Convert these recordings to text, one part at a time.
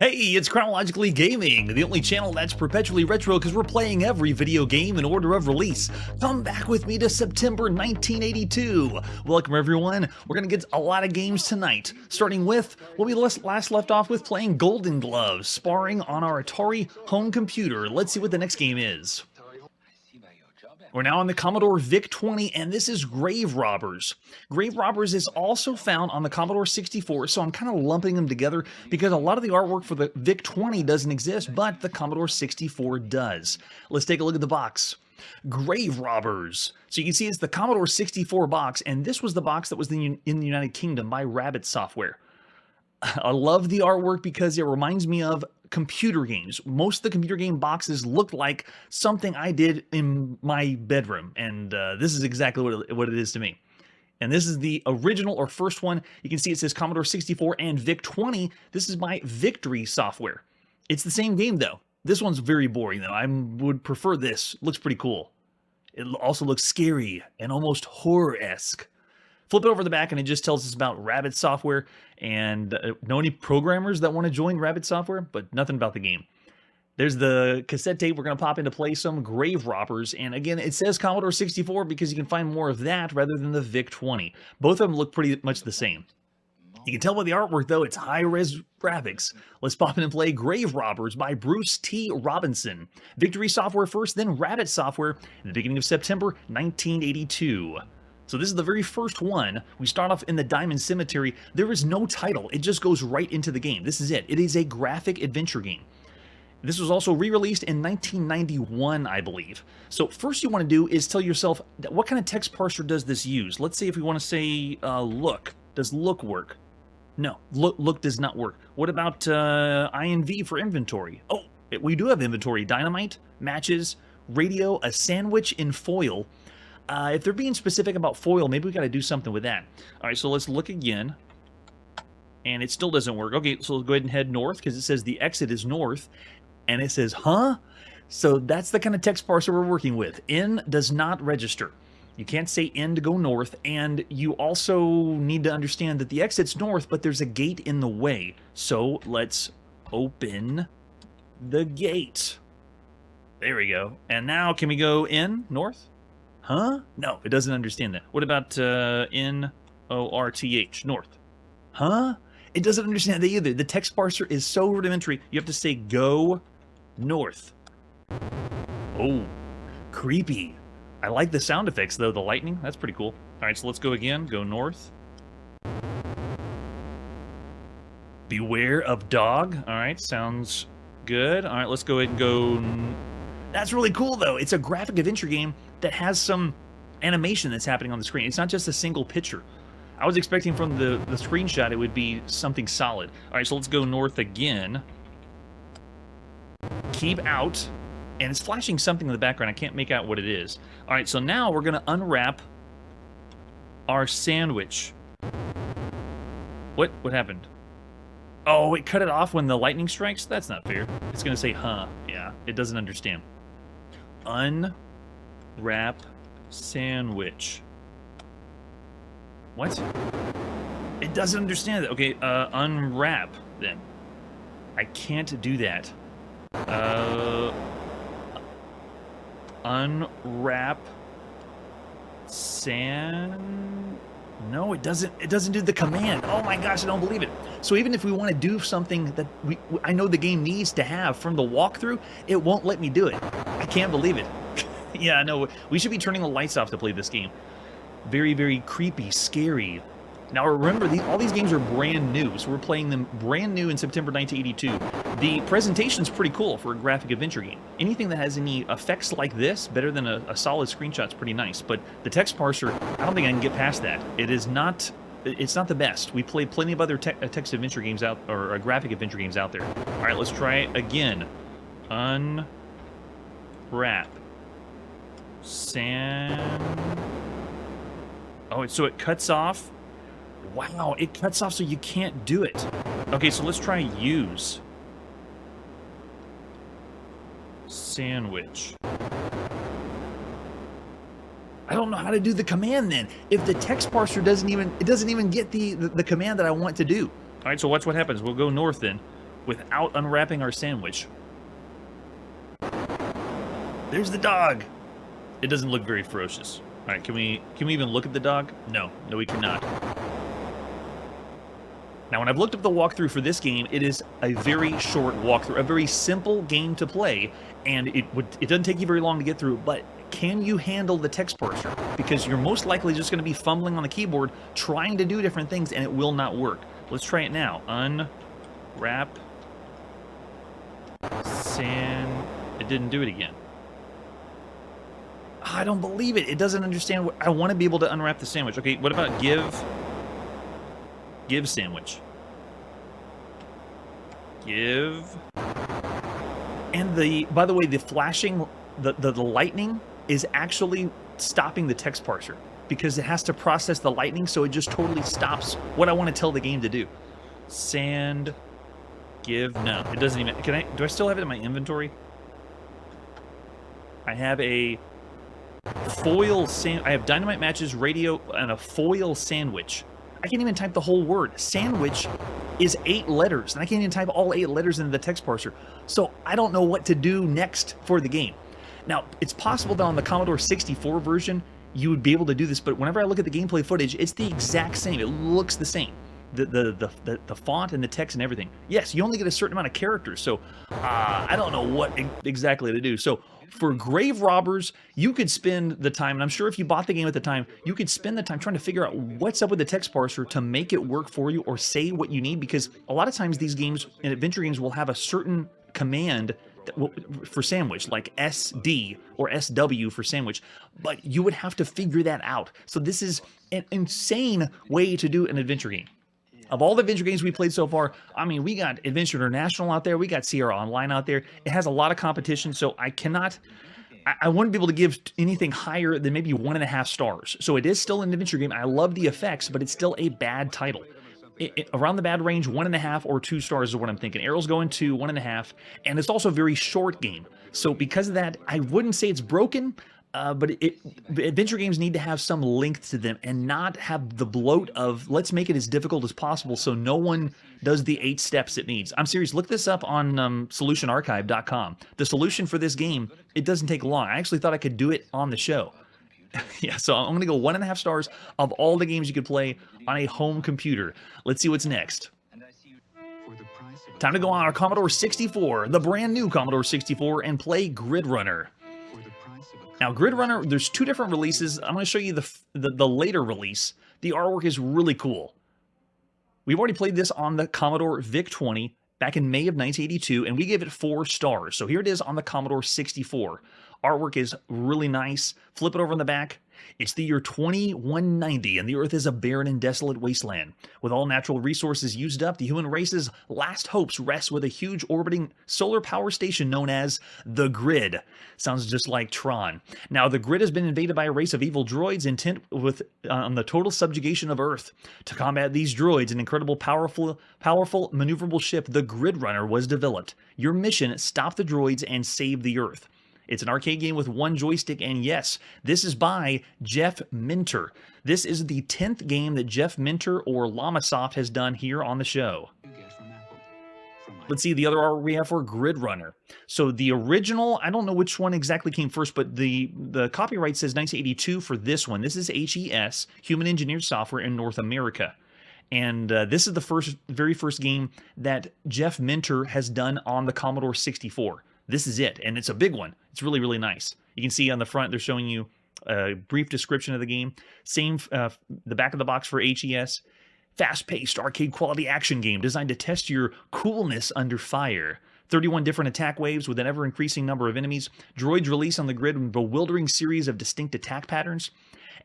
Hey, it's Chronologically Gaming, the only channel that's perpetually retro because we're playing every video game in order of release. Come back with me to September 1982. Welcome everyone. We're going to get a lot of games tonight, starting with what we last left off with playing Golden Gloves, sparring on our Atari home computer. Let's see what the next game is. We're now on the Commodore VIC-20, and this is Grave Robbers. Grave Robbers is also found on the Commodore 64, so I'm kind of lumping them together because a lot of the artwork for the VIC-20 doesn't exist, but the Commodore 64 does. Let's take a look at the box. Grave Robbers. So you can see it's the Commodore 64 box, and this was the box that was in the United Kingdom by Rabbit Software. I love the artwork because it reminds me of computer games. Most of the computer game boxes look like something I did in my bedroom, and this is exactly what it is to me. And this is the original or first one. You can see it says Commodore 64 and VIC-20. This is by Victory Software. It's the same game though. This one's very boring though. I would prefer this. Looks pretty cool. It also looks scary and almost horror-esque. Flip it over the back and it just tells us about Rabbit Software and know any programmers that want to join Rabbit Software, but nothing about the game. There's the cassette tape. We're going to pop in to play some Grave Robbers. And again, it says Commodore 64 because you can find more of that rather than the VIC-20. Both of them look pretty much the same. You can tell by the artwork, though, it's high-res graphics. Let's pop in and play Grave Robbers by Bruce T. Robinson. Victory Software first, then Rabbit Software in the beginning of September 1982. So this is the very first one. We start off in the Diamond Cemetery. There is no title. It just goes right into the game. This is it. It is a graphic adventure game. This was also re-released in 1991, I believe. So first you want to do is tell yourself, what kind of text parser does this use? Let's say if we want to say look. Does look work? No, look does not work. What about INV for inventory? Oh, we do have inventory. Dynamite, matches, radio, a sandwich in foil. If they're being specific about foil, maybe we got to do something with that. All right, so let's look again. And it still doesn't work. Okay, so let's go ahead and head north because it says the exit is north. And it says, huh? So that's the kind of text parser we're working with. N does not register. You can't say N to go north. And you also need to understand that the exit's north, but there's a gate in the way. So let's open the gate. There we go. And now can we go in north? Huh? No, it doesn't understand that. What about N-O-R-T-H, north? Huh? It doesn't understand that either. The text parser is so rudimentary, you have to say go north. Oh, creepy. I like the sound effects, though. The lightning, that's pretty cool. All right, so let's go again. Go north. Beware of dog. All right, sounds good. All right, let's go ahead and go... That's really cool, though. It's a graphic adventure game that has some animation that's happening on the screen. It's not just a single picture. I was expecting from the screenshot it would be something solid. All right, so let's go north again. Keep out. And it's flashing something in the background. I can't make out what it is. All right, so now we're going to unwrap our sandwich. What happened? Oh, it cut it off when the lightning strikes? That's not fair. It's going to say, huh. Yeah, it doesn't understand. Unwrap sandwich. What? It doesn't understand that. Okay, unwrap, then. I can't do that. Unwrap sand... No, it doesn't do the command. Oh my gosh, I don't believe it. So even if we want to do something that I know the game needs to have from the walkthrough, it won't let me do it. I can't believe it. Yeah, no, we should be turning the lights off to play this game. Very, very creepy, scary. Now remember, all these games are brand new, so we're playing them brand new in September 1982. The presentation's pretty cool for a graphic adventure game. Anything that has any effects like this, better than a solid screenshot's pretty nice. But the text parser, I don't think I can get past that. It's not the best. We played plenty of other text adventure games out, or graphic adventure games out there. All right, let's try it again. Unwrap sand. Oh, so it cuts off. Wow, it cuts off so you can't do it. Okay, so let's try use. Sandwich. I don't know how to do the command then. If the text parser doesn't even get the command that I want to do. All right, so watch what happens. We'll go north then. without unwrapping our sandwich. There's the dog. It doesn't look very ferocious. All right, can we even look at the dog? No, we cannot. Now, when I've looked up the walkthrough for this game, it is a very short walkthrough, a very simple game to play, and it doesn't take you very long to get through, but can you handle the text parser? Because you're most likely just going to be fumbling on the keyboard, trying to do different things, and it will not work. Let's try it now. Unwrap. It didn't do it again. I don't believe it. It doesn't understand what I want to be able to unwrap the sandwich. Okay, what about give sandwich? Give. And by the way, the flashing, the lightning is actually stopping the text parser because it has to process the lightning, so it just totally stops what I want to tell the game to do. Give. No, it doesn't even. Do I still have it in my inventory? I have a foil I have dynamite matches, radio, and a foil sandwich. I can't even type the whole word. Sandwich is 8 letters, and I can't even type all 8 letters into the text parser. So I don't know what to do next for the game. Now, it's possible that on the Commodore 64 version, you would be able to do this, but whenever I look at the gameplay footage, it's the exact same. It looks the same. The font and the text and everything. Yes, you only get a certain amount of characters, so I don't know what exactly to do. So for grave robbers, you could spend the time, and I'm sure if you bought the game at the time, you could spend the time trying to figure out what's up with the text parser to make it work for you or say what you need, because a lot of times these games and adventure games will have a certain command for sandwich, like SD or SW for sandwich, but you would have to figure that out. So this is an insane way to do an adventure game. Of all the adventure games we played so far, I mean, we got Adventure International out there, we got Sierra Online out there. It has a lot of competition, so I wouldn't be able to give anything higher than maybe 1.5 stars. So it is still an adventure game. I love the effects, but it's still a bad title. Around the bad range, 1.5 or 2 stars is what I'm thinking. Arrow's going to 1.5, and it's also a very short game. So because of that, I wouldn't say it's broken, but adventure games need to have some length to them and not have the bloat of let's make it as difficult as possible so no one does the 8 steps it needs. I'm serious. Look this up on solutionarchive.com. The solution for this game, it doesn't take long. I actually thought I could do it on the show. Yeah, so I'm going to go 1.5 stars of all the games you could play on a home computer. Let's see what's next. Time to go on our Commodore 64, the brand new Commodore 64, and play Gridrunner. Now, Gridrunner, there's 2 different releases. I'm going to show you the later release. The artwork is really cool. We've already played this on the Commodore VIC-20 back in May of 1982, and we gave it 4 stars. So here it is on the Commodore 64. Artwork is really nice. Flip it over on the back. It's the year 2190, and the Earth is a barren and desolate wasteland. With all natural resources used up, the human race's last hopes rest with a huge orbiting solar power station known as the Grid. Sounds just like Tron. Now, the Grid has been invaded by a race of evil droids intent on the total subjugation of Earth. To combat these droids, an incredible, powerful, maneuverable ship, the Gridrunner, was developed. Your mission: stop the droids and save the Earth. It's an arcade game with 1 joystick, and yes, this is by Jeff Minter. This is the 10th game that Jeff Minter or Llamasoft has done here on the show. Let's see the other art we have for Gridrunner. So the original, I don't know which one exactly came first, but the copyright says 1982 for this one. This is HES, Human Engineered Software in North America. And this is the very first game that Jeff Minter has done on the Commodore 64. This is it, and it's a big one. It's really, really nice. You can see on the front, they're showing you a brief description of the game. Same, the back of the box for HES. Fast-paced, arcade-quality action game designed to test your coolness under fire. 31 different attack waves with an ever-increasing number of enemies. Droids release on the grid with a bewildering series of distinct attack patterns.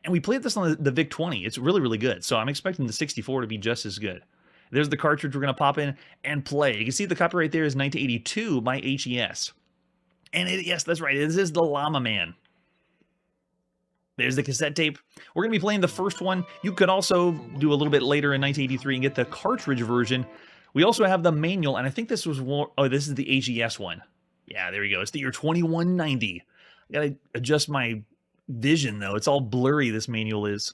And we played this on the VIC-20. It's really, really good. So I'm expecting the 64 to be just as good. There's the cartridge we're going to pop in and play. You can see the copyright there is 1982 by HES. And yes, that's right. This is the Llama Man. There's the cassette tape. We're going to be playing the first one. You could also do a little bit later in 1983 and get the cartridge version. We also have the manual, and I think this was one. Oh, this is the HES one. Yeah, there we go. It's the year 2190. I got to adjust my vision, though. It's all blurry, this manual is.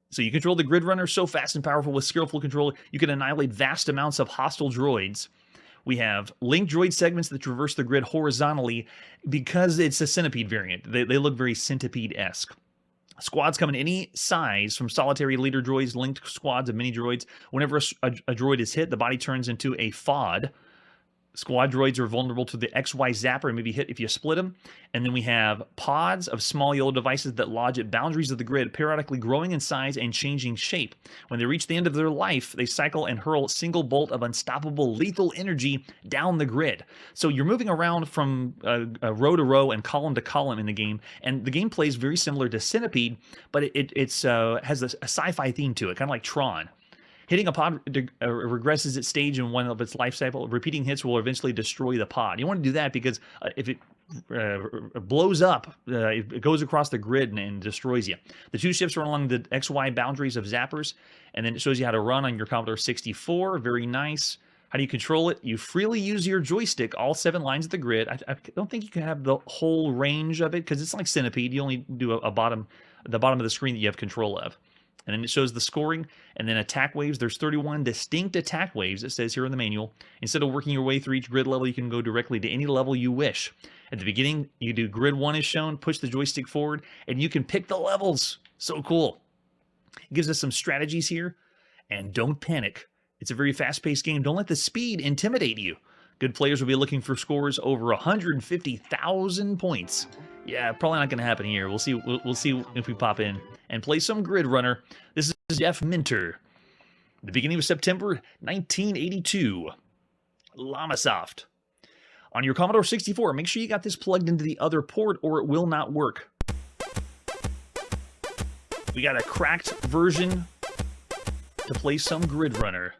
So you control the Gridrunner so fast and powerful with skillful control, you can annihilate vast amounts of hostile droids. We have link droid segments that traverse the grid horizontally because it's a centipede variant. They look very centipede-esque. Squads come in any size, from solitary leader droids, linked squads of mini droids. Whenever a droid is hit, the body turns into a FOD. Squad droids are vulnerable to the XY zapper and maybe hit if you split them. And then we have pods of small yellow devices that lodge at boundaries of the grid, periodically growing in size and changing shape. When they reach the end of their life, they cycle and hurl a single bolt of unstoppable lethal energy down the grid. So you're moving around from row to row and column to column in the game, and the gameplay is very similar to Centipede, but it has a sci-fi theme to it, kind of like Tron. Hitting a pod regresses its stage in one of its life cycle. Repeating hits will eventually destroy the pod. You want to do that because if it blows up, it goes across the grid and destroys you. The two ships run along the XY boundaries of zappers, and then it shows you how to run on your Commodore 64. Very nice. How do you control it? You freely use your joystick, all 7 lines of the grid. I don't think you can have the whole range of it because it's like Centipede. You only do the bottom of the screen that you have control of. And then it shows the scoring, and then attack waves. There's 31 distinct attack waves, it says here in the manual. Instead of working your way through each grid level, you can go directly to any level you wish. At the beginning, you do grid 1 is shown, push the joystick forward, and you can pick the levels. So cool. It gives us some strategies here, and don't panic. It's a very fast-paced game. Don't let the speed intimidate you. Good players will be looking for scores over 150,000 points. Yeah, probably not going to happen here. We'll see. We'll see if we pop in and play some Gridrunner. This is Jeff Minter. The beginning of September 1982. Llamasoft. On your Commodore 64, make sure you got this plugged into the other port or it will not work. We got a cracked version to play some Gridrunner.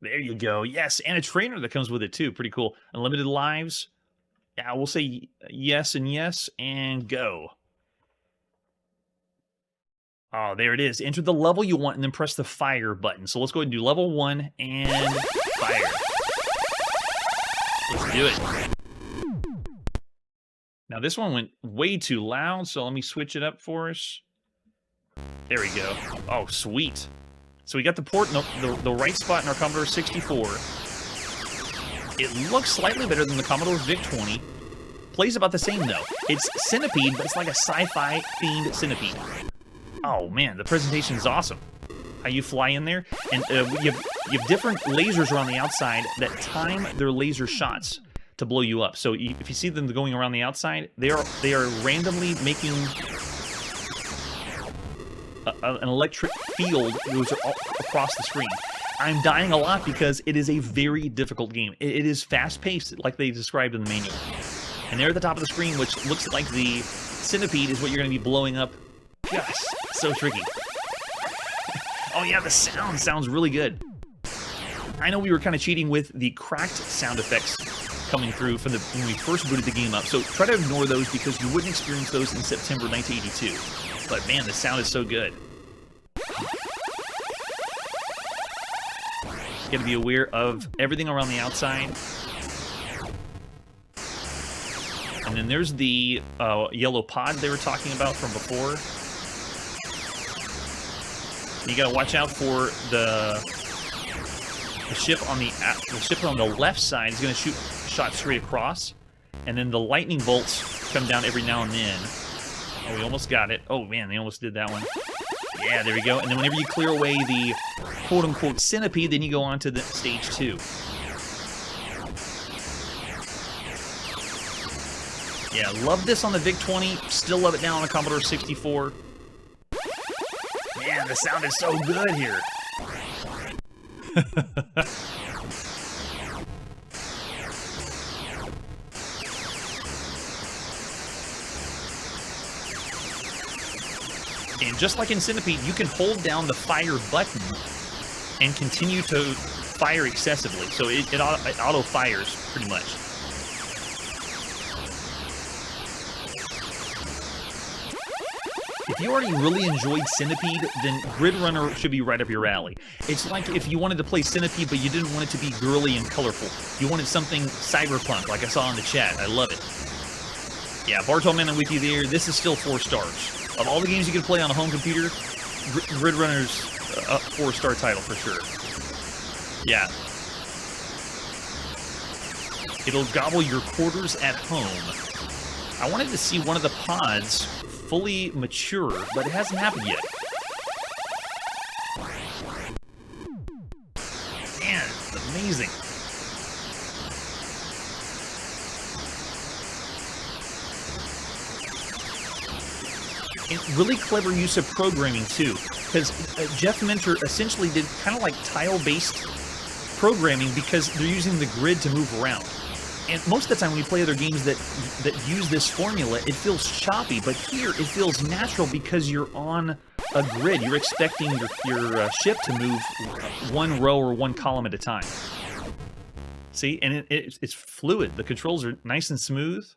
There you go. Yes, and a trainer that comes with it too. Pretty cool. Unlimited lives. Yeah, we'll say yes, and go. Oh, there it is. Enter the level you want and then press the fire button. So let's go ahead and do level 1 and fire. Let's do it. Now this one went way too loud, so let me switch it up for us. There we go. Oh, sweet. So we got the port in the right spot in our Commodore 64. It looks slightly better than the Commodore VIC-20. Plays about the same, though. It's Centipede, but it's like a sci-fi themed Centipede. Oh, man, the presentation is awesome. How you fly in there. And you have different lasers around the outside that time their laser shots to blow you up. So if you see them going around the outside, they are randomly making an electric field goes across the screen. I'm dying a lot because it is a very difficult game. It is fast-paced, like they described in the manual. And there at the top of the screen, which looks like the Centipede, is what you're going to be blowing up. Gosh, so tricky. Oh yeah, the sound sounds really good. I know we were kind of cheating with the cracked sound effects coming through from when we first booted the game up, so try to ignore those because you wouldn't experience those in September 1982. But man, the sound is so good. You gotta be aware of everything around the outside. And then there's the yellow pod they were talking about from before. You gotta watch out for the ship on the left side is gonna shoot shots straight across, and then the lightning bolts come down every now and then. Oh, we almost got it. Oh man, they almost did that one. Yeah, there we go. And then whenever you clear away the quote-unquote centipede, then you go on to the stage 2. Yeah, love this on the VIC-20. Still love it now on the Commodore 64. Man, the sound is so good here. And just like in Centipede, you can hold down the fire button and continue to fire excessively. So it auto-fires pretty much. If you already really enjoyed Centipede, then Gridrunner should be right up your alley. It's like if you wanted to play Centipede, but you didn't want it to be girly and colorful. You wanted something cyberpunk, like I saw in the chat. I love it. Yeah, Bartolman, I'm with you there. This is still 4 stars. Of all the games you can play on a home computer, Gridrunner's a 4-star title for sure. Yeah. It'll gobble your quarters at home. I wanted to see one of the pods fully mature, but it hasn't happened yet. Man, it's amazing. And really clever use of programming, too, because Jeff Mentor essentially did kind of like tile-based programming because they're using the grid to move around. And most of the time when you play other games that use this formula, it feels choppy, but here it feels natural because you're on a grid. You're expecting your ship to move one row or one column at a time. See? And it's fluid. The controls are nice and smooth.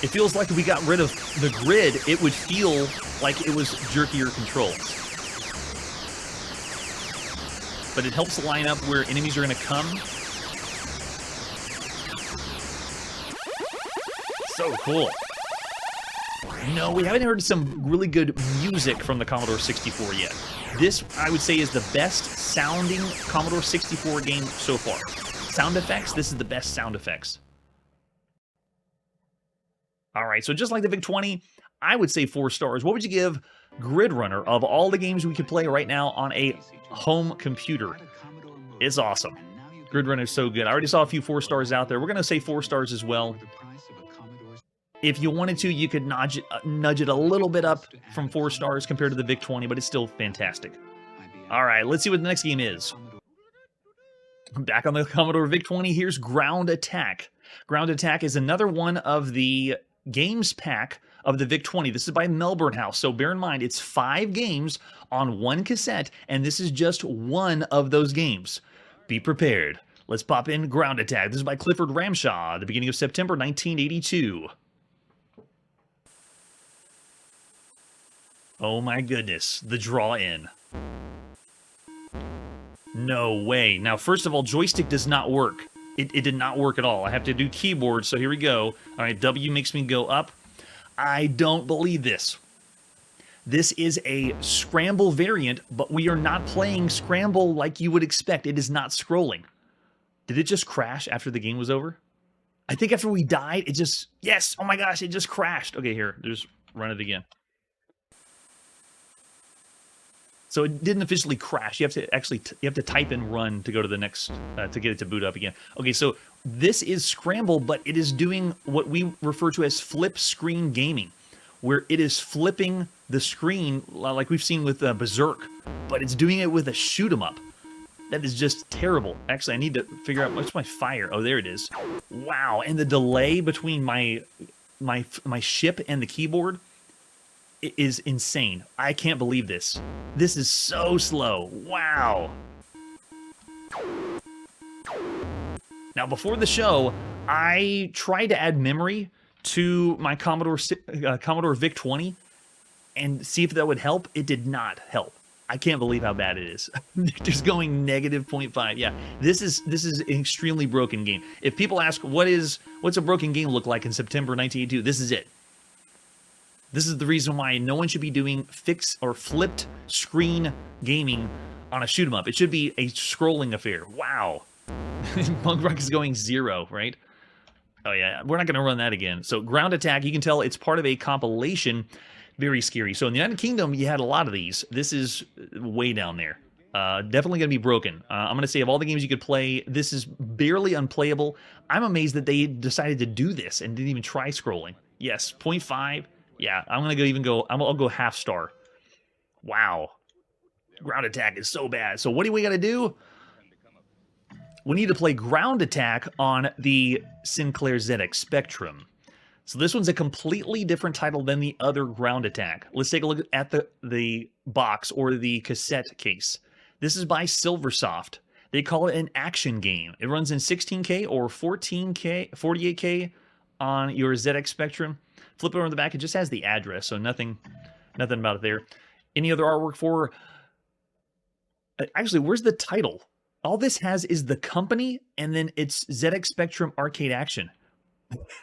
It feels like if we got rid of the grid, it would feel like it was jerkier controls. But it helps line up where enemies are going to come. So cool. No, we haven't heard some really good music from the Commodore 64 yet. This, I would say, is the best sounding Commodore 64 game so far. Sound effects, this is the best sound effects. All right, so just like the VIC-20, I would say 4 stars. What would you give Gridrunner of all the games we could play right now on a home computer? It's awesome. Gridrunner is so good. I already saw a few 4 stars out there. We're going to say 4 stars as well. If you wanted to, you could nudge it a little bit up from 4 stars compared to the VIC-20, but it's still fantastic. All right, let's see what the next game is. Back on the Commodore VIC-20, here's Ground Attack. Ground Attack is another one of the games pack of the VIC-20. This is by Melbourne House, so bear in mind, it's 5 games on 1 cassette, and this is just one of those games. Be prepared. Let's pop in Ground Attack. This is by Clifford Ramshaw, the beginning of September 1982. Oh my goodness, the draw-in. No way. Now, first of all, joystick does not work. It did not work at all. I have to do keyboard, so here we go. All right, W makes me go up. I don't believe this. This is a scramble variant, but we are not playing scramble like you would expect. It is not scrolling. Did it just crash after the game was over? I think after we died, it just... Yes! Oh my gosh, it just crashed. Okay, here. Just run it again. So it didn't officially crash. You have to actually type in run to go to the next to get it to boot up again. Okay, so this is scramble, but it is doing what we refer to as flip screen gaming, where it is flipping the screen like we've seen with Berserk, but it's doing it with a shoot 'em up. That is just terrible. Actually, I need to figure out what's my fire. Oh, there it is. Wow, and the delay between my ship and the keyboard is insane. I can't believe this. This is so slow. Wow. Now, before the show, I tried to add memory to my Commodore VIC-20 and see if that would help. It did not help. I can't believe how bad it is. Just going negative 0.5. Yeah, this is an extremely broken game. If people ask what's a broken game look like in September 1982, this is it. This is the reason why no one should be doing fixed or flipped screen gaming on a shoot 'em up. It should be a scrolling affair. Wow. Punk Rock is going 0, right? Oh yeah, we're not going to run that again. So Ground Attack, you can tell it's part of a compilation. Very scary. So in the United Kingdom, you had a lot of these. This is way down there. Definitely going to be broken. I'm going to say of all the games you could play, this is barely unplayable. I'm amazed that they decided to do this and didn't even try scrolling. Yes, 0.5. Yeah, I'm going to I'll go half star. Wow. Ground Attack is so bad. So what do we got to do? We need to play Ground Attack on the Sinclair ZX Spectrum. So this one's a completely different title than the other Ground Attack. Let's take a look at the box or the cassette case. This is by Silversoft. They call it an action game. It runs in 16K or 48K on your ZX Spectrum. Flip it over on the back, it just has the address, so nothing about it there. Any other artwork for... Actually, where's the title? All this has is the company, and then it's ZX Spectrum Arcade Action.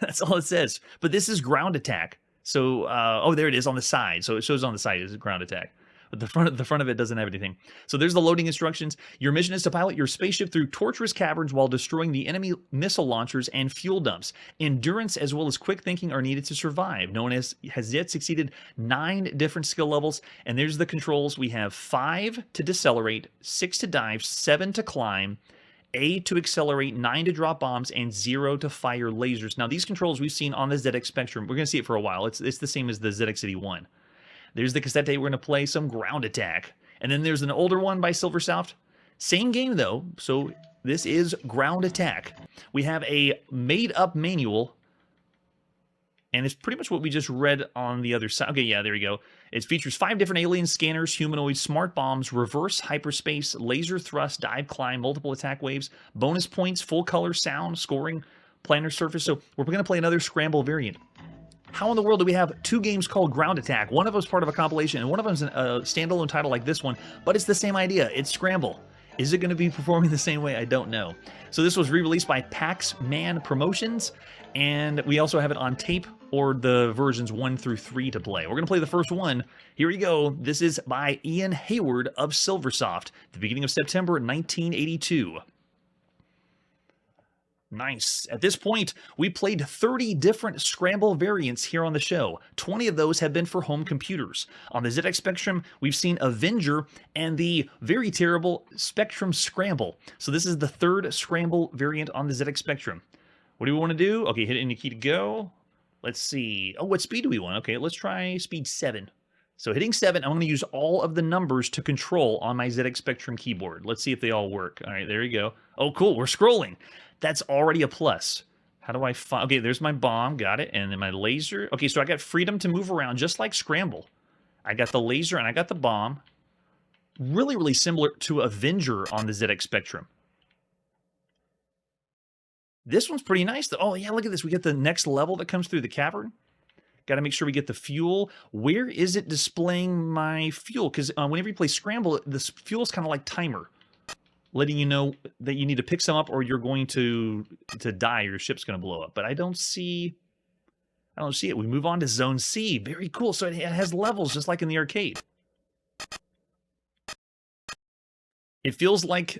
That's all it says. But this is Ground Attack. So, oh, there it is on the side. So it shows on the side is Ground Attack. but the front of it doesn't have anything. So there's the loading instructions. Your mission is to pilot your spaceship through torturous caverns while destroying the enemy missile launchers and fuel dumps. Endurance as well as quick thinking are needed to survive. No one has yet succeeded 9 different skill levels, and there's the controls. We have 5 to decelerate, 6 to dive, 7 to climb, A to accelerate, 9 to drop bombs, and 0 to fire lasers. Now, these controls we've seen on the ZX Spectrum. We're going to see it for a while. It's the same as the ZX81. There's the cassette tape. We're going to play some Ground Attack. And then there's an older one by Silversoft. Same game, though. So this is Ground Attack. We have a made-up manual. And it's pretty much what we just read on the other side. Okay, yeah, there you go. It features 5 different alien scanners, humanoids, smart bombs, reverse hyperspace, laser thrust, dive, climb, multiple attack waves, bonus points, full color sound, scoring, planar surface. So we're going to play another scramble variant. How in the world do we have 2 games called Ground Attack? One of them is part of a compilation, and one of them is a standalone title like this one, but it's the same idea. It's Scramble. Is it going to be performing the same way? I don't know. So this was re-released by Pac-Man Promotions, and we also have it on tape or the versions 1 through 3 to play. We're going to play the first one. Here we go. This is by Ian Hayward of Silversoft, the beginning of September 1982. Nice. At this point, we played 30 different Scramble variants here on the show. 20 of those have been for home computers. On the ZX Spectrum, we've seen Avenger and the very terrible Spectrum Scramble. So this is the 3rd Scramble variant on the ZX Spectrum. What do we want to do? Okay, hit any key to go. Let's see. Oh, what speed do we want? Okay, let's try speed 7. So hitting 7, I'm going to use all of the numbers to control on my ZX Spectrum keyboard. Let's see if they all work. All right, there you go. Oh, cool. We're scrolling. That's already a plus. How do I find... Okay, there's my bomb. Got it. And then my laser. Okay, so I got freedom to move around, just like Scramble. I got the laser and I got the bomb. Really, really similar to Avenger on the ZX Spectrum. This one's pretty nice, though. Oh, yeah, look at this. We get the next level that comes through the cavern. Got to make sure we get the fuel. Where is it displaying my fuel? Because whenever you play Scramble, this fuel is kind of like timer, letting you know that you need to pick some up or you're going to die. Your ship's going to blow up. But I don't see it. We move on to Zone C. Very cool. So it has levels just like in the arcade. It feels like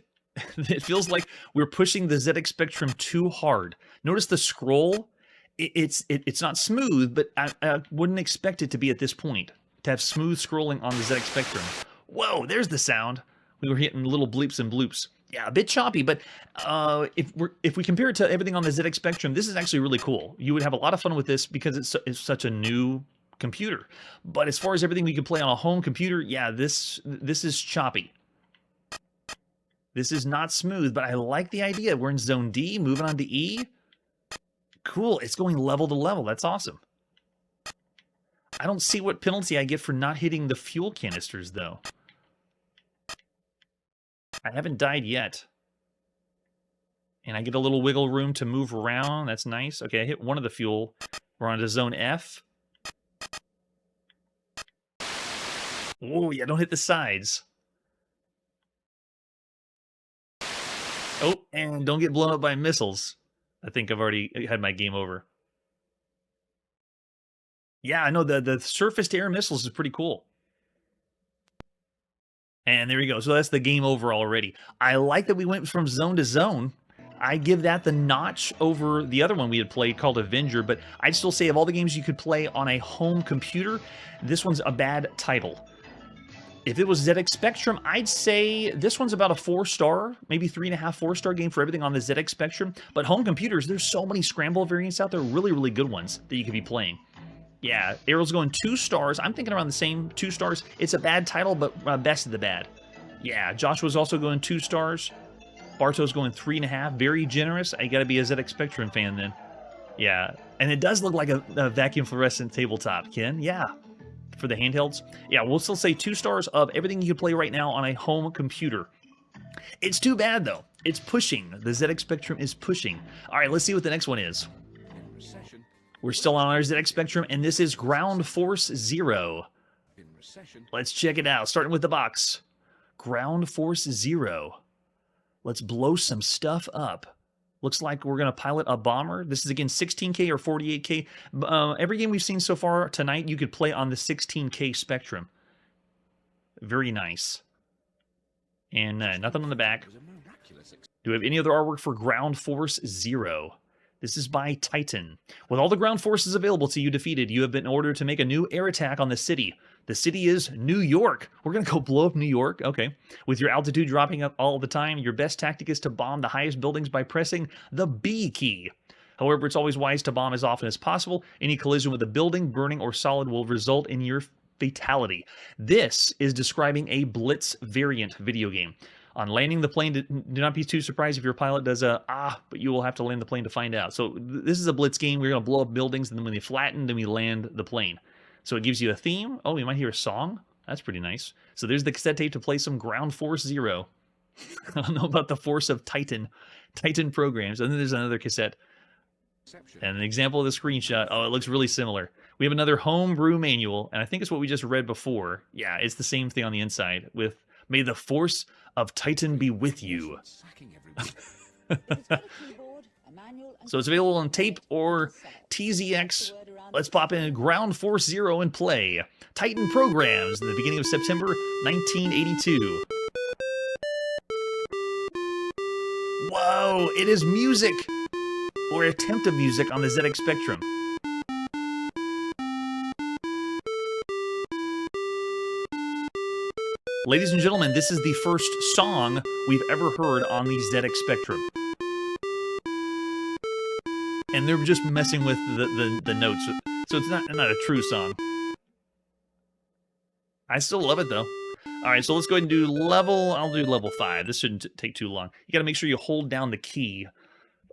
we're pushing the ZX Spectrum too hard. Notice the scroll. It's not smooth, but I wouldn't expect it to be at this point, to have smooth scrolling on the ZX Spectrum. Whoa, there's the sound. We were hitting little bleeps and bloops. Yeah, a bit choppy, but if we compare it to everything on the ZX Spectrum, this is actually really cool. You would have a lot of fun with this because it's such a new computer. But as far as everything we can play on a home computer, yeah, this is choppy. This is not smooth, but I like the idea. We're in Zone D, moving on to E. Cool, it's going level to level. That's awesome. I don't see what penalty I get for not hitting the fuel canisters, though. I haven't died yet. And I get a little wiggle room to move around. That's nice. Okay, I hit one of the fuel. We're on to Zone F. Oh, yeah, don't hit the sides. Oh, and don't get blown up by missiles. I think I've already had my game over. Yeah, I know the surface-to-air missiles is pretty cool. And there we go. So that's the game over already. I like that we went from zone to zone. I give that the notch over the other one we had played called Avenger, but I'd still say of all the games you could play on a home computer, this one's a bad title. If it was ZX Spectrum, I'd say this one's about a 4-star, maybe 3.5, 4-star game for everything on the ZX Spectrum. But home computers, there's so many Scramble variants out there, really, really good ones that you could be playing. Yeah, Errol's going 2 stars. I'm thinking around the same 2 stars. It's a bad title, but best of the bad. Yeah, Joshua's also going 2 stars. Barto's going 3.5. Very generous. I got to be a ZX Spectrum fan then. Yeah, and it does look like a vacuum fluorescent tabletop, Ken. Yeah. For the handhelds. Yeah, we'll still say 2 stars of everything you can play right now on a home computer. It's too bad, though. It's pushing. The ZX Spectrum is pushing. All right, let's see what the next one is. We're still on our ZX Spectrum, and this is Ground Force Zero. Let's check it out, starting with the box. Ground Force Zero. Let's blow some stuff up. Looks like we're going to pilot a bomber. This is, again, 16K or 48K. Every game we've seen so far tonight, you could play on the 16K spectrum. Very nice. And nothing on the back. Do we have any other artwork for Ground Force Zero? This is by Titan. With all the ground forces available to you defeated, you have been ordered to make a new air attack on the city. The city is New York. We're going to go blow up New York. Okay. With your altitude dropping up all the time, your best tactic is to bomb the highest buildings by pressing the B key. However, it's always wise to bomb as often as possible. Any collision with a building, burning, or solid will result in your fatality. This is describing a Blitz variant video game. On landing the plane, do not be too surprised if your pilot does but you will have to land the plane to find out. So this is a Blitz game. We're going to blow up buildings, and then when they flatten, then we land the plane. So it gives you a theme. Oh, you might hear a song. That's pretty nice. So there's the cassette tape to play some Ground Force Zero. I don't know about the force of Titan programs. And then there's another cassette. And an example of the screenshot. Oh, it looks really similar. We have another homebrew manual, and I think it's what we just read before. Yeah, it's the same thing on the inside with "May the force of Titan be with you." So it's available on tape or TZX. Let's pop in Ground Force Zero and play. Titan programs in the beginning of September 1982. Whoa, it is music, or attempt of music on the ZX Spectrum. Ladies and gentlemen, this is the first song we've ever heard on the ZX Spectrum. And they're just messing with the notes, so it's not a true song. I still love it, though. All right, so let's go ahead and do level. I'll do level 5. This shouldn't take too long. You got to make sure you hold down the key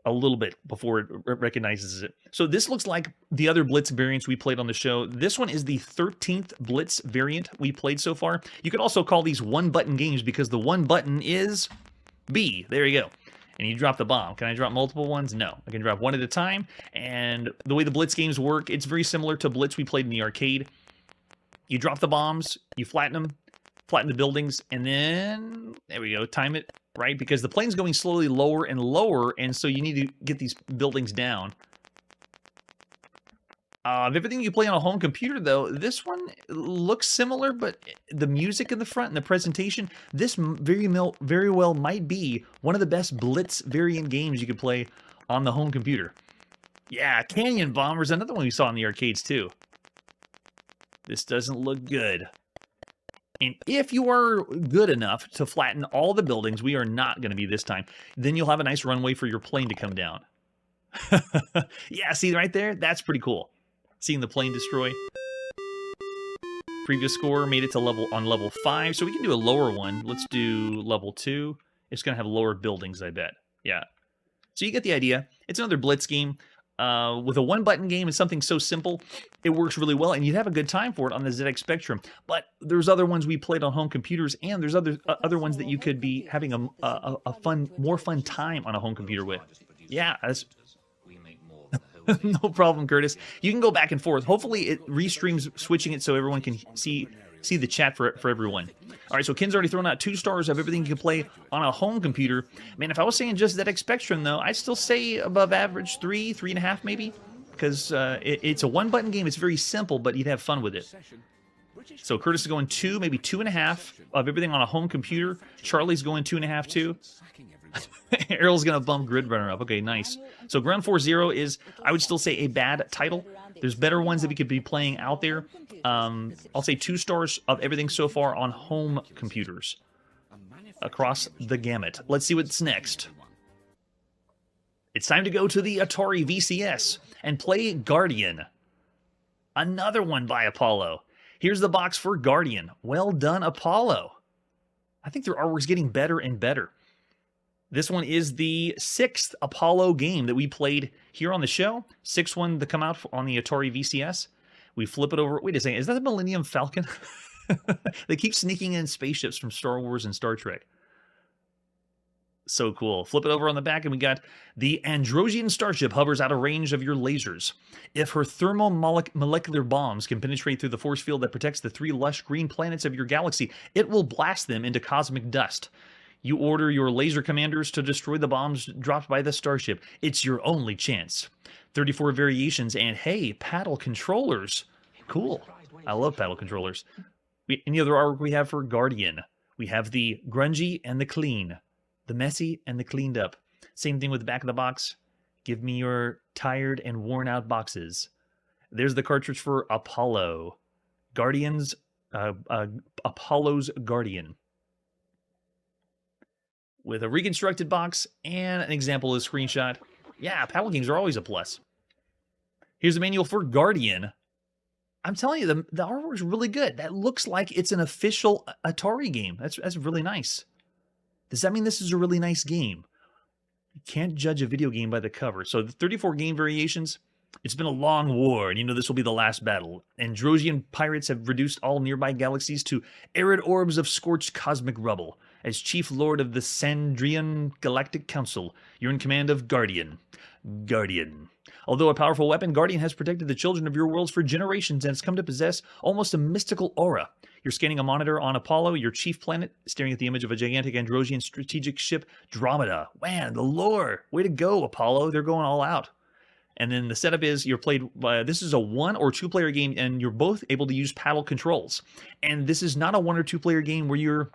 a little bit before it recognizes it. So this looks like the other Blitz variants we played on the show. This one is the 13th Blitz variant we played so far. You could also call these one-button games because the one button is B. There you go. And you drop the bomb. Can I drop multiple ones? No. I can drop one at a time. And the way the Blitz games work, it's very similar to Blitz we played in the arcade. You drop the bombs, you flatten them, flatten the buildings, and then, there we go, time it, right? Because the plane's going slowly lower and lower, and so you need to get these buildings down. Of everything you play on a home computer, though, this one looks similar, but the music in the front and the presentation, this very well might be one of the best Blitz variant games you could play on the home computer. Yeah, Canyon Bomber's another one we saw in the arcades, too. This doesn't look good. And if you are good enough to flatten all the buildings, we are not going to be this time, then you'll have a nice runway for your plane to come down. Yeah, see right there? That's pretty cool. Seeing the plane destroy. Previous score made it to level 5, so we can do a lower one. Let's do level 2. It's going to have lower buildings, I bet. Yeah. So you get the idea. It's another Blitz game. With a one-button game, it's something so simple, it works really well, and you'd have a good time for it on the ZX Spectrum. But there's other ones we played on home computers, and there's other ones that you could be having a more fun time on a home computer with. Yeah, that's... No problem, Curtis. You can go back and forth. Hopefully it restreams, switching it so everyone can see the chat for everyone. All right, so Ken's already thrown out 2 stars of everything you can play on a home computer. Man, if I was saying just ZX Spectrum, though, I'd still say above average 3.5 maybe, because it's a one-button game. It's very simple, but you'd have fun with it. So Curtis is going 2, maybe 2.5 of everything on a home computer. Charlie's going 2.5 too. Errol's going to bump Gridrunner up. Okay, nice. So Ground Force Zero is, I would still say, a bad title. There's better ones that we could be playing out there. I'll say 2 stars of everything so far on home computers across the gamut. Let's see what's next. It's time to go to the Atari VCS and play Guardian. Another one by Apollo. Here's the box for Guardian. Well done, Apollo. I think their artwork's getting better and better. This one is the 6th Apollo game that we played here on the show. 6th one to come out on the Atari VCS. We flip it over. Wait a second. Is that the Millennium Falcon? They keep sneaking in spaceships from Star Wars and Star Trek. So cool. Flip it over on the back, and we got the Androsian starship hovers out of range of your lasers. If her thermomolecular bombs can penetrate through the force field that protects the 3 lush green planets of your galaxy, it will blast them into cosmic dust. You order your laser commanders to destroy the bombs dropped by the starship. It's your only chance. 34 variations, and hey, paddle controllers. Cool. I love paddle controllers. Any other artwork we have for Guardian? We have the grungy and the clean, the messy and the cleaned up. Same thing with the back of the box. Give me your tired and worn out boxes. There's the cartridge for Apollo. Guardian's, Apollo's Guardian. With a reconstructed box and an example of the screenshot. Yeah, paddle games are always a plus. Here's the manual for Guardian. I'm telling you, the artwork is really good. That looks like it's an official Atari game. That's really nice. Does that mean this is a really nice game? You can't judge a video game by the cover. So the 34 game variations. It's been a long war, and you know this will be the last battle. Androsian pirates have reduced all nearby galaxies to arid orbs of scorched cosmic rubble. As Chief Lord of the Sandrian Galactic Council, you're in command of Guardian. Guardian. Although a powerful weapon, Guardian has protected the children of your worlds for generations and has come to possess almost a mystical aura. You're scanning a monitor on Apollo, your chief planet, staring at the image of a gigantic Androsian strategic ship, Andromeda. Man, the lore! Way to go, Apollo. They're going all out. And then the setup is you're played, this is a 1 or 2 player game, and you're both able to use paddle controls. And this is not a 1 or 2 player game where you're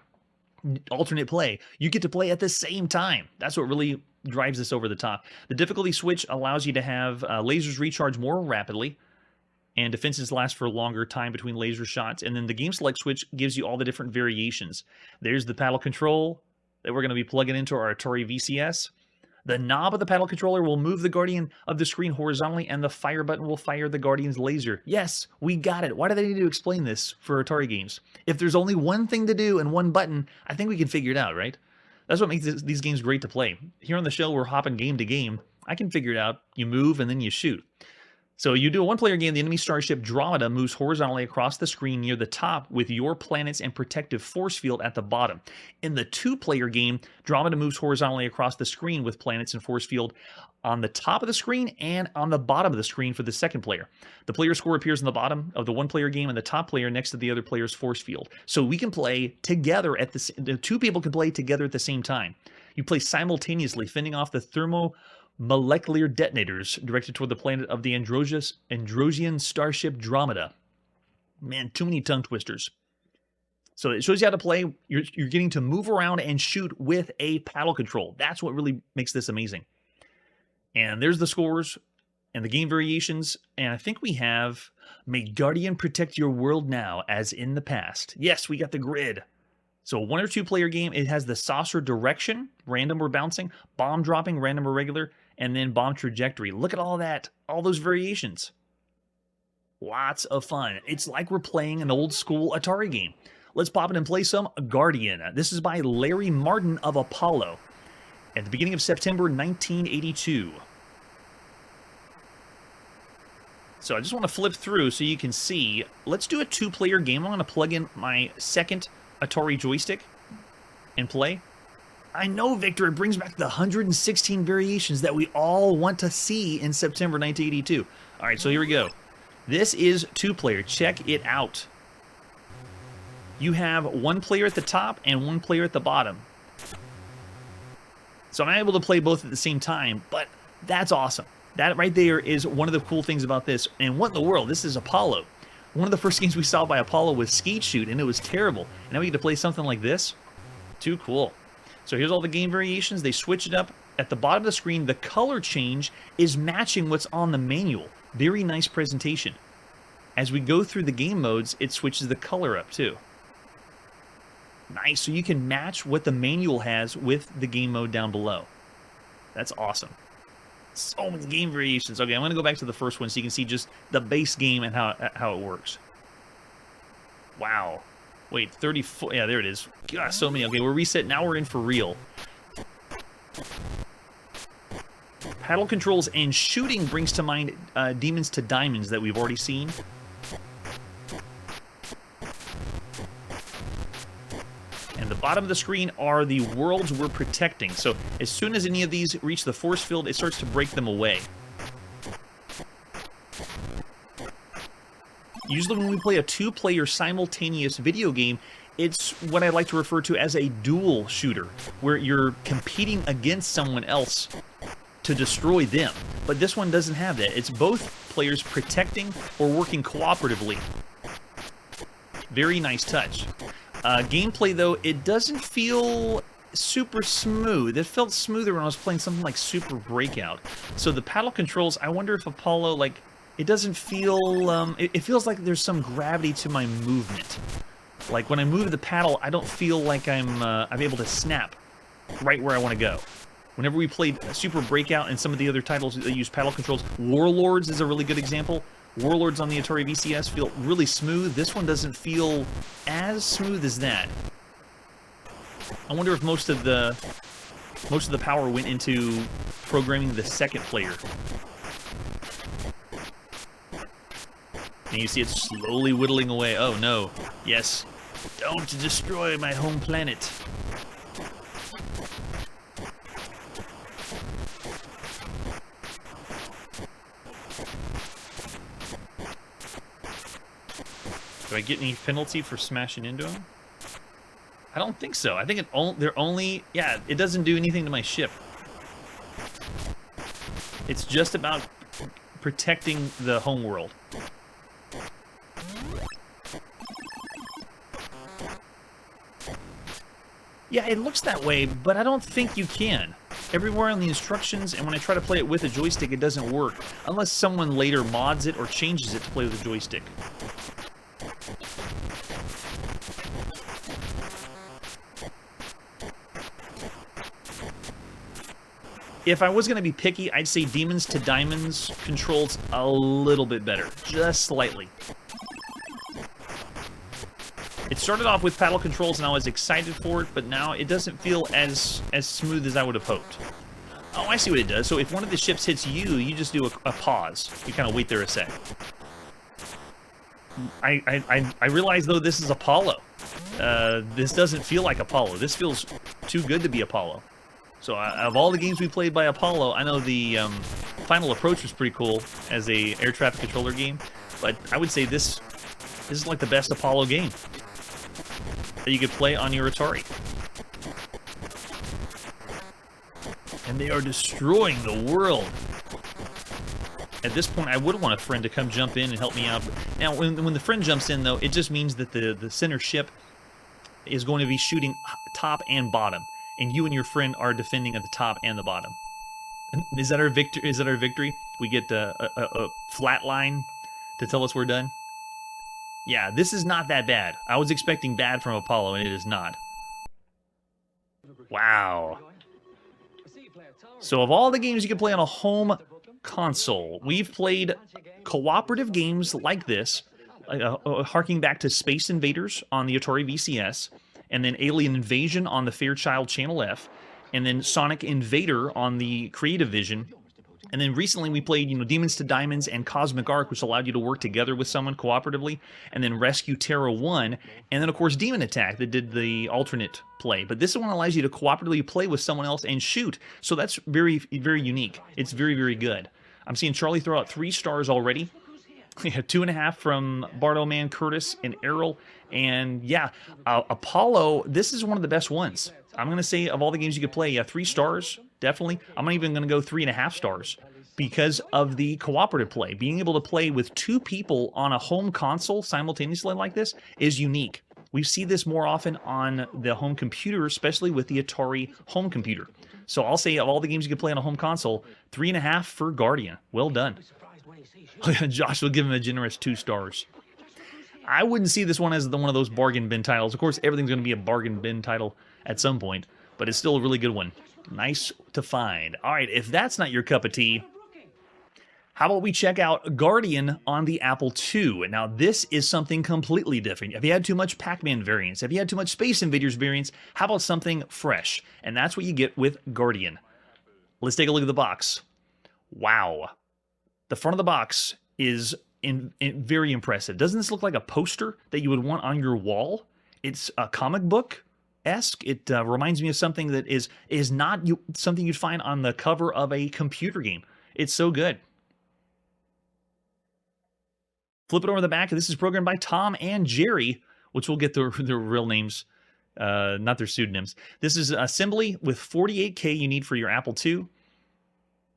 alternate play. You get to play at the same time. That's what really drives this over the top. The difficulty switch allows you to have lasers recharge more rapidly, and defenses last for a longer time between laser shots. And then the game select switch gives you all the different variations. There's the paddle control that we're going to be plugging into our Atari VCS. The knob of the paddle controller will move the Guardian of the screen horizontally, and the fire button will fire the Guardian's laser. Yes, we got it. Why do they need to explain this for Atari games? If there's only one thing to do and one button, I think we can figure it out, right? That's what makes these games great to play. Here on the show, we're hopping game to game. I can figure it out. You move, and then you shoot. So you do a 1-player game, the enemy starship Andromeda moves horizontally across the screen near the top with your planets and protective force field at the bottom. In the 2-player game, Andromeda moves horizontally across the screen with planets and force field on the top of the screen and on the bottom of the screen for the 2nd player. The player score appears in the bottom of the 1-player game and the top player next to the other player's force field. So we can play together the 2 people can play together at the same time. You play simultaneously, fending off the thermomolecular detonators directed toward the planet of the Androsian starship Andromeda. Man, too many tongue twisters. So it shows you how to play. You're getting to move around and shoot with a paddle control. That's what really makes this amazing. And there's the scores and the game variations. And I think we have May Guardian protect your world now as in the past. Yes, we got the grid. So a 1 or 2 player game, it has the saucer direction, random or bouncing, bomb dropping, random or regular, and then bomb trajectory. Look at all that, all those variations. Lots of fun. It's like we're playing an old school Atari game. Let's pop in and play some Guardian. This is by Larry Martin of Apollo at the beginning of September 1982. So I just want to flip through so you can see. Let's do a 2-player game. I'm going to plug in my second Atari joystick and play. I know, Victor, it brings back the 116 variations that we all want to see in September 1982. All right, so here we go. This is 2-player. Check it out. You have 1 player at the top and 1 player at the bottom. So I'm able to play both at the same time, but that's awesome. That right there is one of the cool things about this. And what in the world? This is Apollo. One of the first games we saw by Apollo was Skeet Shoot, and it was terrible. And now we get to play something like this. Too cool. So here's all the game variations. They switch it up. At the bottom of the screen, the color change is matching what's on the manual. Very nice presentation. As we go through the game modes, it switches the color up too. Nice. So you can match what the manual has with the game mode down below. That's awesome. So many game variations. Okay, I'm going to go back to the first one so you can see just the base game and how it works. Wow. Wait, 34. Yeah, there it is. Gosh, so many. Okay, we're reset. Now we're in for real. Paddle controls and shooting brings to mind Demons to Diamonds that we've already seen. And the bottom of the screen are the worlds we're protecting. So as soon as any of these reach the force field, it starts to break them away. Usually when we play a 2-player simultaneous video game, it's what I like to refer to as a dual shooter, where you're competing against someone else to destroy them. But this one doesn't have that. It's both players protecting or working cooperatively. Very nice touch. Gameplay, though, it doesn't feel super smooth. It felt smoother when I was playing something like Super Breakout. So the paddle controls, I wonder if Apollo, like, it doesn't feel, it feels like there's some gravity to my movement. Like, when I move the paddle, I don't feel like I'm able to snap right where I want to go. Whenever we played Super Breakout and some of the other titles that use paddle controls, Warlords is a really good example. Warlords on the Atari VCS feel really smooth. This one doesn't feel as smooth as that. I wonder if most of the power went into programming the second player. And you see it slowly whittling away. Oh no. Yes. Don't destroy my home planet. Do I get any penalty for smashing into him? I don't think so. I think they're only... Yeah, it doesn't do anything to my ship. It's just about protecting the home world. Yeah, it looks that way, but I don't think you can. Everywhere on the instructions, and when I try to play it with a joystick, it doesn't work. Unless someone later mods it or changes it to play with a joystick. If I was going to be picky, I'd say Demons to Diamonds controls a little bit better. Just slightly. It started off with paddle controls and I was excited for it, but now it doesn't feel as smooth as I would have hoped. Oh, I see what it does. So if one of the ships hits you, you just do a pause. You kind of wait there a sec. I realize, though, this is Apollo. This doesn't feel like Apollo. This feels too good to be Apollo. So of all the games we played by Apollo, I know the Final Approach was pretty cool as a air traffic controller game, but I would say this is like the best Apollo game that you could play on your Atari. And they are destroying the world. At this point, I would want a friend to come jump in and help me out. Now, when the friend jumps in, though, it just means that the center ship is going to be shooting top and bottom, and you and your friend are defending at the top and the bottom. Is that our victory? Is that our victory? We get a flat line to tell us we're done. Yeah, this is not that bad. I was expecting bad from Apollo, and it is not. Wow. So of all the games you can play on a home console, we've played cooperative games like this, harking back to Space Invaders on the Atari VCS, and then Alien Invasion on the Fairchild Channel F, and then Sonic Invader on the Creative Vision. And then recently we played, Demons to Diamonds and Cosmic Arc, which allowed you to work together with someone cooperatively, and then Rescue Terra 1, and then, of course, Demon Attack that did the alternate play. But this one allows you to cooperatively play with someone else and shoot, so that's very, very unique. It's very, very good. I'm seeing Charlie throw out 3 stars already. We have 2.5 from Bardo Man, Curtis, and Errol. And yeah, Apollo, this is one of the best ones. I'm going to say of all the games you could play, yeah, 3 stars, definitely. I'm not even going to go 3.5 stars because of the cooperative play. Being able to play with 2 people on a home console simultaneously like this is unique. We see this more often on the home computer, especially with the Atari home computer. So I'll say of all the games you could play on a home console, 3.5 for Guardian. Well done. Josh will give him a generous 2 stars. I wouldn't see this one as one of those bargain bin titles. Of course, everything's going to be a bargain bin title at some point, but it's still a really good one. Nice to find. All right, if that's not your cup of tea, how about we check out Guardian on the Apple II? Now, this is something completely different. If you had too much Pac-Man variants, if you had too much Space Invaders variants, how about something fresh? And that's what you get with Guardian. Let's take a look at the box. Wow. The front of the box is very impressive. Doesn't this look like a poster that you would want on your wall? It's a comic book-esque. It reminds me of something that is not something you'd find on the cover of a computer game. It's so good. Flip it over the back. This is programmed by Tom and Jerry, which we'll get their real names, not their pseudonyms. This is assembly with 48K you need for your Apple II.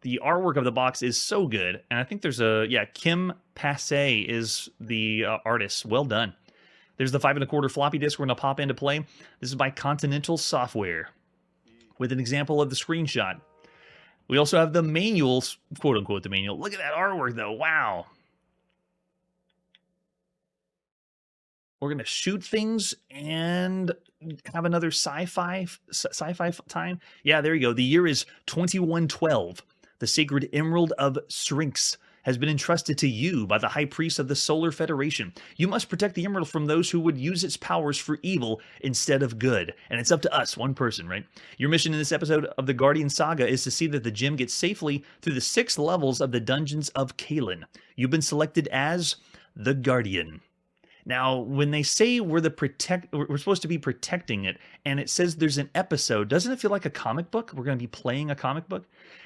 The artwork of the box is so good, and I think there's Kim Passe is the artist. Well done. There's the 5 1/4 floppy disk we're going to pop into play. This is by Continental Software with an example of the screenshot. We also have the manual, quote unquote, the manual. Look at that artwork though. Wow. We're going to shoot things and have another sci-fi time. Yeah, there you go. The year is 2112. The sacred emerald of Syrinx has been entrusted to you by the high priest of the Solar Federation. You must protect the emerald from those who would use its powers for evil instead of good. And it's up to us, one person, right? Your mission in this episode of the Guardian Saga is to see that the gem gets safely through the 6 levels of the dungeons of Kalen. You've been selected as the Guardian. Now, when they say we're supposed to be protecting it, and it says there's an episode, doesn't it feel like a comic book? We're going to be playing a comic book.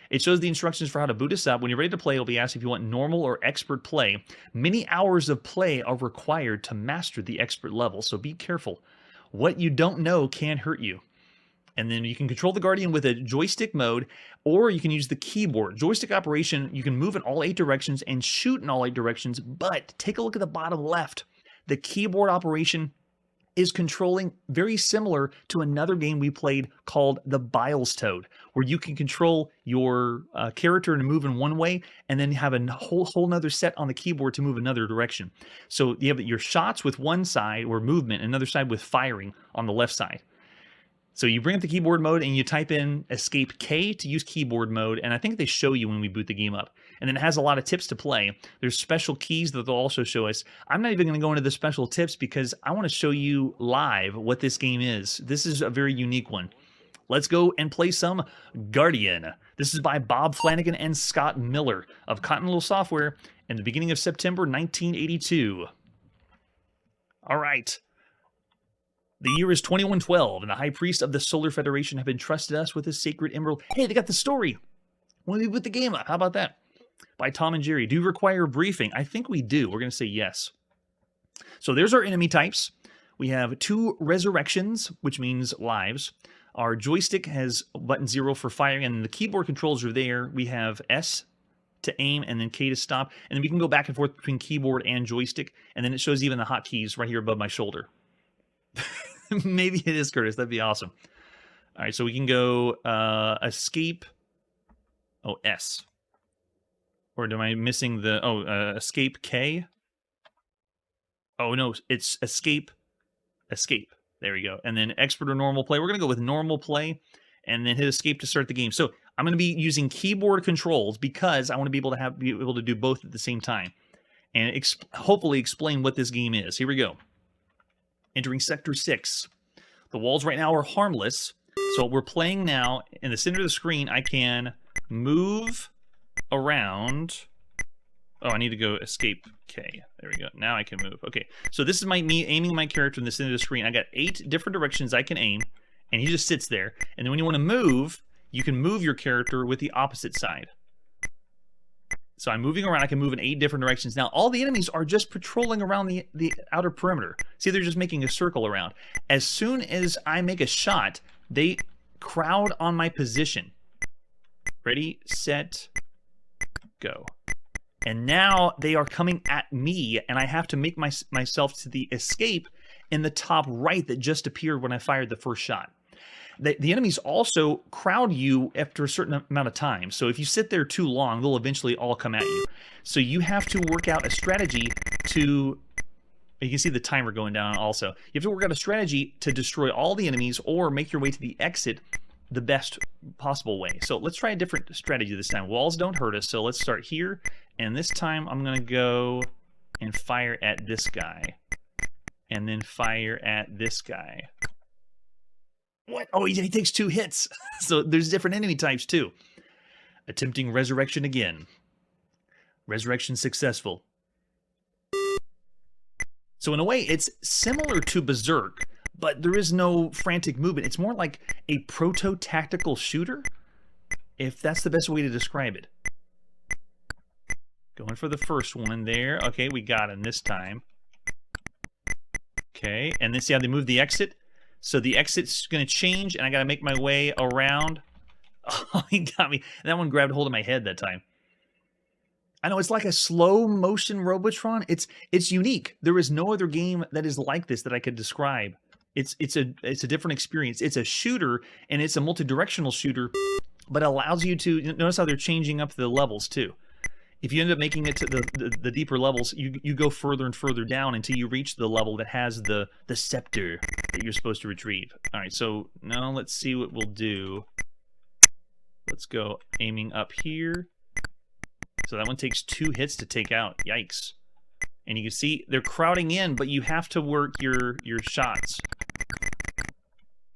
It shows the instructions for how to boot us up. When you're ready to play, it'll be asked if you want normal or expert play. Many hours of play are required to master the expert level, so be careful. What you don't know can hurt you. And then you can control the Guardian with a joystick mode, or you can use the keyboard. Joystick operation, you can move in all 8 directions and shoot in all 8 directions, but take a look at the bottom left. The keyboard operation is controlling very similar to another game we played called the Biles Toad, where you can control your character to move in one way and then have a whole nother set on the keyboard to move another direction. So you have your shots with one side or movement, another side with firing on the left side. So you bring up the keyboard mode and you type in Escape K to use keyboard mode, and I think they show you when we boot the game up. And then it has a lot of tips to play. There's special keys that they'll also show us. I'm not even going to go into the special tips because I want to show you live what this game is. This is a very unique one. Let's go and play some Guardian. This is by Bob Flanagan and Scott Miller of Continental Software in the beginning of September 1982. All right. The year is 2112, and the High Priest of the Solar Federation have entrusted us with this sacred emerald. Hey, they got the story. When we put the game up, how about that? By Tom and Jerry. Do you require a briefing? I think we do. We're going to say yes. So there's our enemy types. We have 2 resurrections, which means lives. Our joystick has button 0 for firing, and the keyboard controls are there. We have S to aim, and then K to stop. And then we can go back and forth between keyboard and joystick, and then it shows even the hotkeys right here above my shoulder. Maybe it is, Curtis. That'd be awesome. All right, so we can go escape. Oh, S. Or am I missing the... escape K? Oh, no, it's escape. There we go. And then expert or normal play. We're going to go with normal play and then hit escape to start the game. So I'm going to be using keyboard controls because I want to be able to do both at the same time and hopefully explain what this game is. Here we go. Entering Sector 6. The walls right now are harmless. So we're playing now. In the center of the screen, I can move around. Oh, I need to go escape K. There we go. Now I can move. Okay, so this is me aiming my character in the center of the screen. I got 8 different directions I can aim, and he just sits there. And then when you want to move, you can move your character with the opposite side. So I'm moving around. I can move in 8 different directions. Now, all the enemies are just patrolling around the outer perimeter. See, they're just making a circle around. As soon as I make a shot, they crowd on my position. Ready, set, go. And now they are coming at me, and I have to make myself to the escape in the top right that just appeared when I fired the first shot. The enemies also crowd you after a certain amount of time. So if you sit there too long, they'll eventually all come at you. So you have to work out a strategy to... You can see the timer going down also. You have to work out a strategy to destroy all the enemies or make your way to the exit the best possible way. So let's try a different strategy this time. Walls don't hurt us, so let's start here. And this time I'm going to go and fire at this guy. And then fire at this guy. What? Oh, he takes 2 hits. So there's different enemy types too. Attempting resurrection again. Resurrection successful. So in a way, it's similar to Berserk, but there is no frantic movement. It's more like a proto-tactical shooter, if that's the best way to describe it. Going for the first one there. Okay, we got him this time. Okay, and then see how they move the exit? So the exit's going to change, and I got to make my way around. Oh, he got me. That one grabbed hold of my head that time. I know it's like a slow motion Robotron. It's unique. There is no other game that is like this that I could describe. It's a different experience. It's a shooter, and it's a multi-directional shooter, but allows you to notice how they're changing up the levels too. If you end up making it to the deeper levels, you go further and further down until you reach the level that has the scepter that you're supposed to retrieve. All right, so now let's see what we'll do. Let's go aiming up here. So that one takes 2 hits to take out. Yikes. And you can see they're crowding in, but you have to work your shots.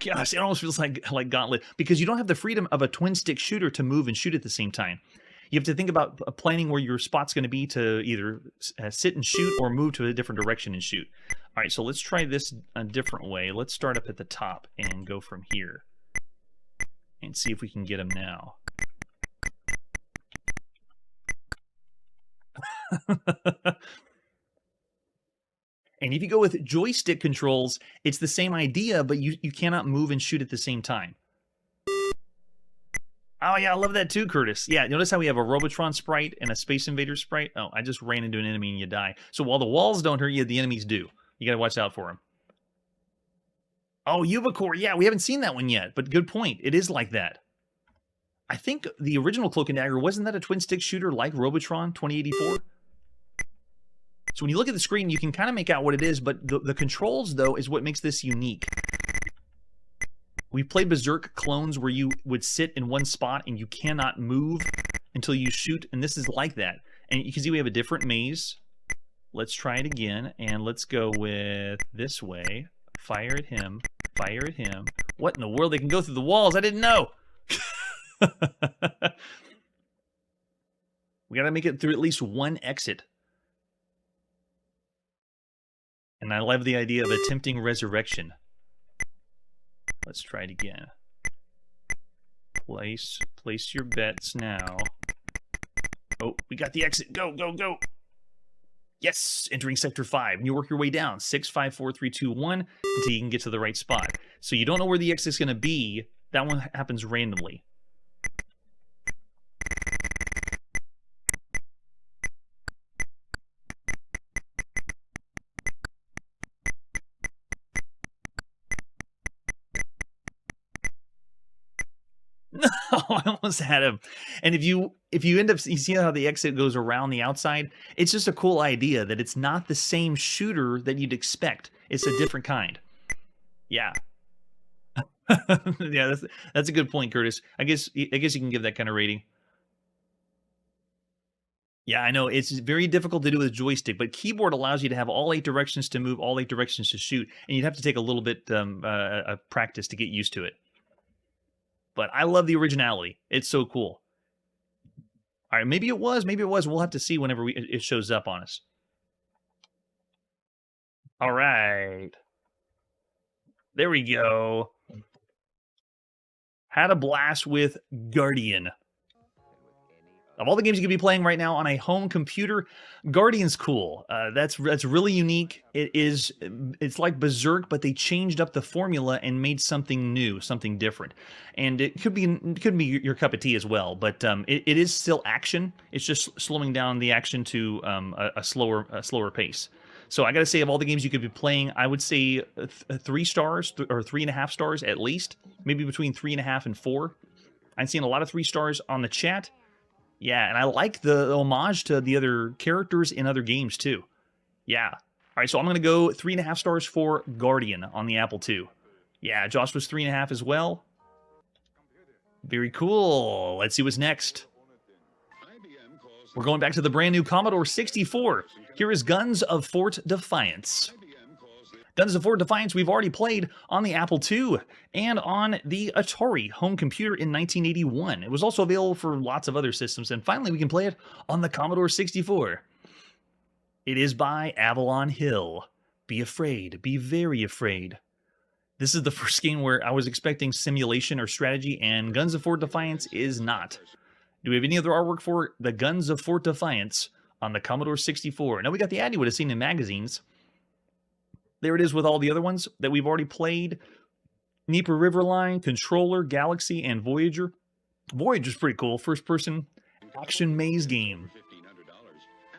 Gosh, it almost feels like Gauntlet, because you don't have the freedom of a twin-stick shooter to move and shoot at the same time. You have to think about planning where your spot's going to be to either sit and shoot or move to a different direction and shoot. All right, so let's try this a different way. Let's start up at the top and go from here and see if we can get him now. And if you go with joystick controls, it's the same idea, but you cannot move and shoot at the same time. Oh yeah, I love that too, Curtis. Yeah, notice how we have a Robotron sprite and a Space Invader sprite? Oh, I just ran into an enemy and you die. So while the walls don't hurt you, the enemies do. You gotta watch out for them. Oh, Ubicore. Yeah, we haven't seen that one yet, but good point. It is like that. I think the original Cloak and Dagger, wasn't that a twin-stick shooter like Robotron 2084? So when you look at the screen, you can kind of make out what it is, but the controls, though, is what makes this unique. We've played Berserk clones where you would sit in one spot and you cannot move until you shoot, and this is like that. And you can see we have a different maze. Let's try it again, and let's go with this way. Fire at him. Fire at him. What in the world? They can go through the walls. I didn't know. We got to make it through at least one exit. And I love the idea of attempting resurrection. Let's try it again. Place your bets now. Oh, we got the exit. Go, go, go. Yes, entering sector 5. And you work your way down. 6, 5, 4, 3, 2, 1 until you can get to the right spot. So you don't know where the exit is going to be. That one happens randomly. I almost had him. And if you end up, you see how the exit goes around the outside? It's just a cool idea that it's not the same shooter that you'd expect. It's a different kind. Yeah. Yeah, that's a good point, Curtis. I guess you can give that kind of rating. Yeah, I know. It's very difficult to do with a joystick, but keyboard allows you to have all 8 directions to move, all 8 directions to shoot, and you'd have to take a little bit of practice to get used to it. But I love the originality. It's so cool. All right, maybe it was. We'll have to see whenever it shows up on us. All right. There we go. Had a blast with Guardian. Of all the games you could be playing right now on a home computer, Guardian's cool. That's really unique. It's like Berserk, but they changed up the formula and made something new, something different. And it could be your cup of tea as well. But it is still action. It's just slowing down the action to a slower pace. So I got to say, of all the games you could be playing, I would say 3 stars or 3.5 stars at least, maybe between 3.5 and 4. I'm seeing a lot of 3 stars on the chat. Yeah, and I like the homage to the other characters in other games, too. Yeah. All right, so I'm going to go 3.5 stars for Guardian on the Apple II. Yeah, Josh was 3.5 as well. Very cool. Let's see what's next. We're going back to the brand new Commodore 64. Here is Guns of Fort Defiance. Guns of Fort Defiance we've already played on the Apple II and on the Atari home computer in 1981. It was also available for lots of other systems, and finally we can play it on the Commodore 64. It is by Avalon Hill. Be afraid. Be very afraid. This is the first game where I was expecting simulation or strategy, and Guns of Fort Defiance is not. Do we have any other artwork for the Guns of Fort Defiance on the Commodore 64? Now we got the ad you would have seen in magazines. There it is with all the other ones that we've already played. Dnieper Riverline, Controller, Galaxy, and Voyager. Voyager's pretty cool. First-person action maze game.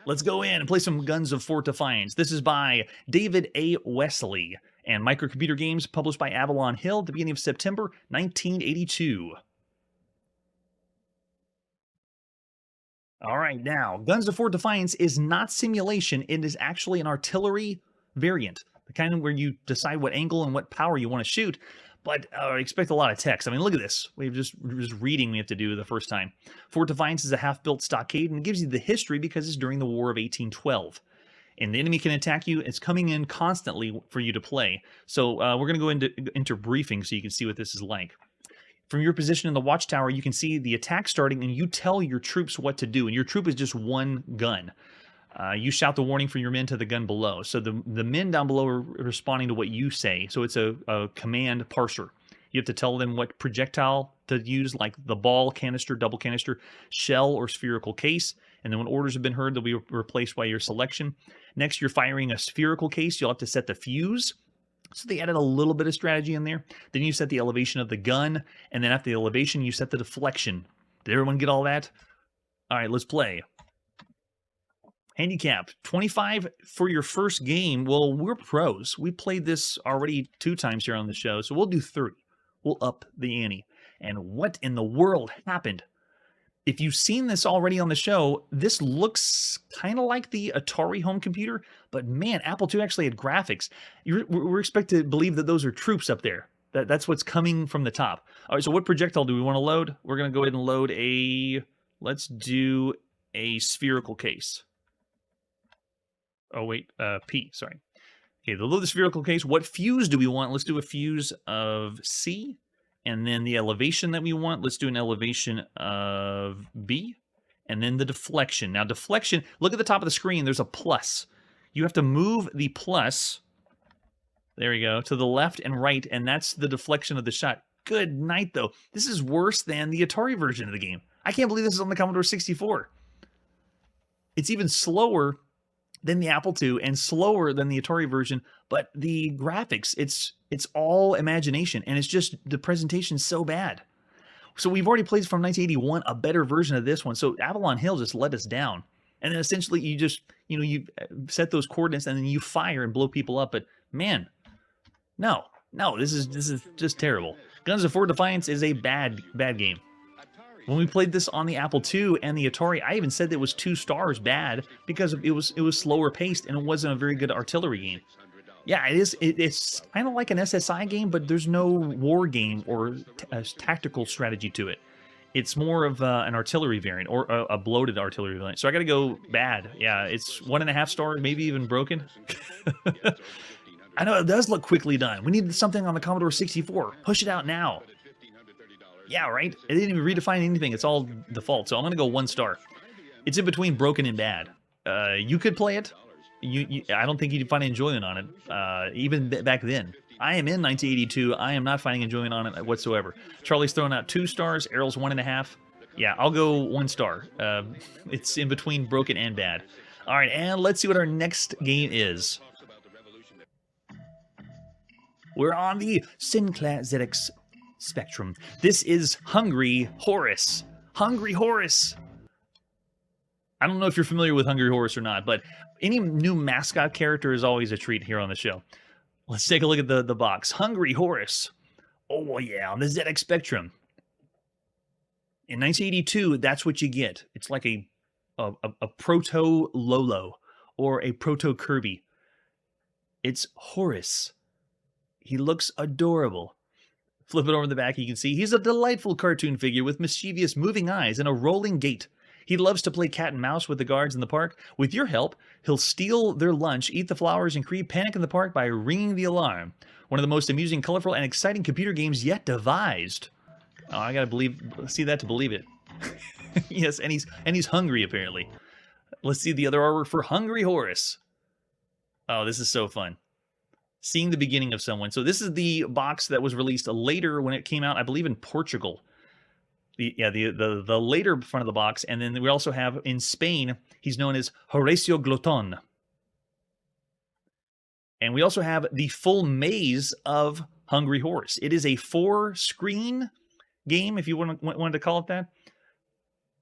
Let's go in and play some Guns of Fort Defiance. This is by David A. Wesley and Microcomputer Games, published by Avalon Hill at the beginning of September 1982. All right, now, Guns of Fort Defiance is not simulation. It is actually an artillery variant, the kind of where you decide what angle and what power you want to shoot, but expect a lot of text. I mean, look at this. We've just reading we have to do the first time. Fort Defiance is a half-built stockade, and it gives you the history because it's during the War of 1812. And the enemy can attack you. It's coming in constantly for you to play. So we're going to go into briefing so you can see what this is like. From your position in the watchtower, you can see the attack starting, and you tell your troops what to do. And your troop is just one gun. You shout the warning from your men to the gun below. So the men down below are responding to what you say. So it's a command parser. You have to tell them what projectile to use, like the ball, canister, double canister, shell, or spherical case. And then when orders have been heard, they'll be replaced by your selection. Next, you're firing a spherical case. You'll have to set the fuse. So they added a little bit of strategy in there. Then you set the elevation of the gun. And then after the elevation, you set the deflection. Did everyone get all that? All right, let's play. Handicap, 25 for your first game. Well, we're pros. We played this already 2 times here on the show, so we'll do 30. We'll up the ante. And what in the world happened? If you've seen this already on the show, this looks kind of like the Atari home computer, but man, Apple II actually had graphics. We're expected to believe that those are troops up there. That's what's coming from the top. All right, so what projectile do we want to load? We're going to go ahead and load let's do a spherical case. Oh, wait, P, sorry. Okay, to load the spherical case, what fuse do we want? Let's do a fuse of C. And then the elevation that we want, let's do an elevation of B. And then the deflection. Now, deflection, look at the top of the screen. There's a plus. You have to move the plus, there we go, to the left and right, and that's the deflection of the shot. Good night, though. This is worse than the Atari version of the game. I can't believe this is on the Commodore 64. It's even slower than the Apple II and slower than the Atari version, but the graphics, it's all imagination, and it's just the presentation's so bad. So we've already played from 1981 a better version of this one. So Avalon Hill just let us down, and then essentially you just you set those coordinates and then you fire and blow people up. But man, no, this is just terrible. Guns of Fort Defiance is a bad game. When we played this on the Apple II and the Atari, I even said that it was 2 stars bad because it was slower paced and it wasn't a very good artillery game. Yeah, it is. It's kind of like an SSI game, but there's no war game or tactical strategy to it. It's more of an artillery variant or a bloated artillery variant. So I got to go bad. Yeah, it's 1.5 stars, maybe even broken. I know it does look quickly done. We need something on the Commodore 64. Push it out now. Yeah, right? It didn't even redefine anything. It's all default. So I'm going to go 1 star. It's in between broken and bad. You could play it. I don't think you'd find enjoyment on it, even back then. I am in 1982. I am not finding enjoyment on it whatsoever. Charlie's throwing out 2 stars. Errol's 1.5. Yeah, I'll go 1 star. It's in between broken and bad. All right, and let's see what our next game is. We're on the Sinclair ZX Spectrum. This is Hungry Horace. Hungry Horace. I don't know if you're familiar with Hungry Horace or not, but any new mascot character is always a treat here on the show. Let's take a look at the box. Hungry Horace. Oh, yeah, on the ZX Spectrum. In 1982, that's what you get. It's like a proto-Lolo or a proto-Kirby. It's Horace. He looks adorable. Flip it over the back, you can see he's a delightful cartoon figure with mischievous moving eyes and a rolling gait. He loves to play cat and mouse with the guards in the park. With your help, he'll steal their lunch, eat the flowers, and create panic in the park by ringing the alarm. One of the most amusing, colorful, and exciting computer games yet devised. Oh, I gotta see that to believe it. Yes, and he's hungry, apparently. Let's see the other artwork for Hungry Horace. Oh, this is so fun. Seeing the beginning of someone. So this is the box that was released later when it came out, I believe, in Portugal. The later front of the box, and then we also have in Spain, he's known as Horacio Gloton. And we also have the full maze of Hungry Horace. It is a 4-screen game, if you wanted to call it that.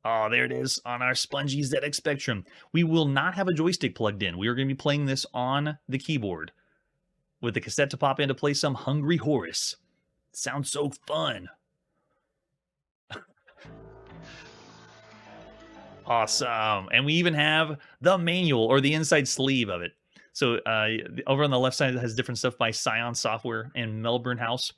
Oh, there it is on our spongy ZX Spectrum. We will not have a joystick plugged in. We are going to be playing this on the keyboard with the cassette to pop in to play some Hungry Horace. Sounds so fun. Awesome. And we even have the manual or the inside sleeve of it. So over on the left side, it has different stuff by Scion Software and Melbourne House.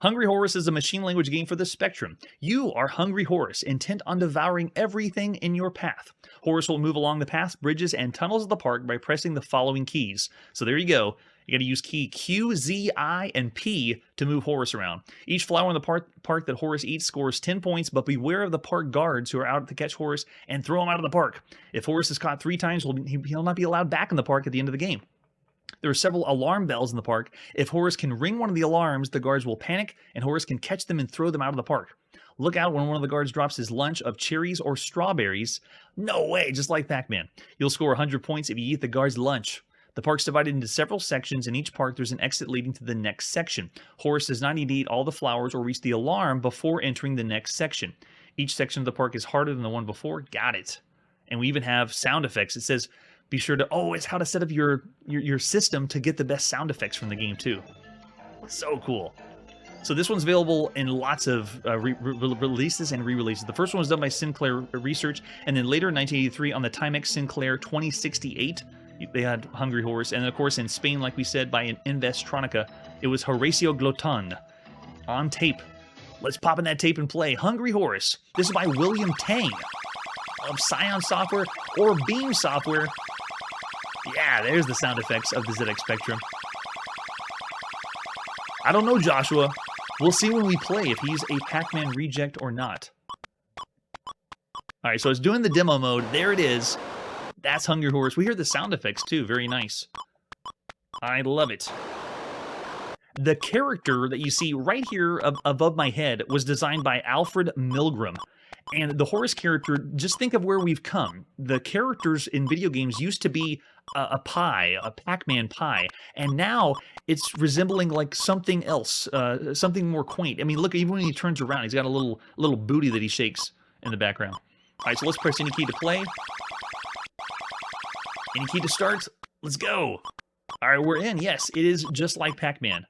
Hungry Horace is a machine language game for the Spectrum. You are Hungry Horace, intent on devouring everything in your path. Horace will move along the paths, bridges, and tunnels of the park by pressing the following keys. So there you go. You got to use key Q, Z, I, and P to move Horace around. Each flower in the park that Horace eats scores 10 points, but beware of the park guards who are out to catch Horace and throw him out of the park. If Horace is caught 3 times, he'll not be allowed back in the park at the end of the game. There are several alarm bells in the park. If Horace can ring one of the alarms, the guards will panic, and Horace can catch them and throw them out of the park. Look out when one of the guards drops his lunch of cherries or strawberries. No way, just like Pac-Man. You'll score 100 points if you eat the guard's lunch. The park's divided into several sections. In each park, there's an exit leading to the next section. Horace does not need to eat all the flowers or reach the alarm before entering the next section. Each section of the park is harder than the one before. Got it. And we even have sound effects. It says, be sure to, it's how to set up your system to get the best sound effects from the game, too. So cool. So this one's available in lots of releases and re-releases. The first one was done by Sinclair Research, and then later in 1983 on the Timex Sinclair 2068, they had Hungry Horace. And of course in Spain, like we said, by Investronica, it was Horacio Gloton on tape. Let's pop in that tape and play Hungry Horace. This is by William Tang of Scion Software or Beam Software. Yeah, there's the sound effects of the ZX Spectrum. I don't know, Joshua. We'll see when we play if he's a Pac-Man reject or not. All right, so it's doing the demo mode. There it is. That's Hungry Horace. We hear the sound effects, too. Very nice. I love it. The character that you see right here above my head was designed by Alfred Milgram. And the Horace character, just think of where we've come. The characters in video games used to be a pie, a Pac-Man pie, and now it's resembling like something else, something more quaint. I mean, look, even when he turns around, he's got a little booty that he shakes in the background. All right, so let's press any key to play. Any key to start. Let's go. All right, we're in. Yes, it is just like Pac-Man.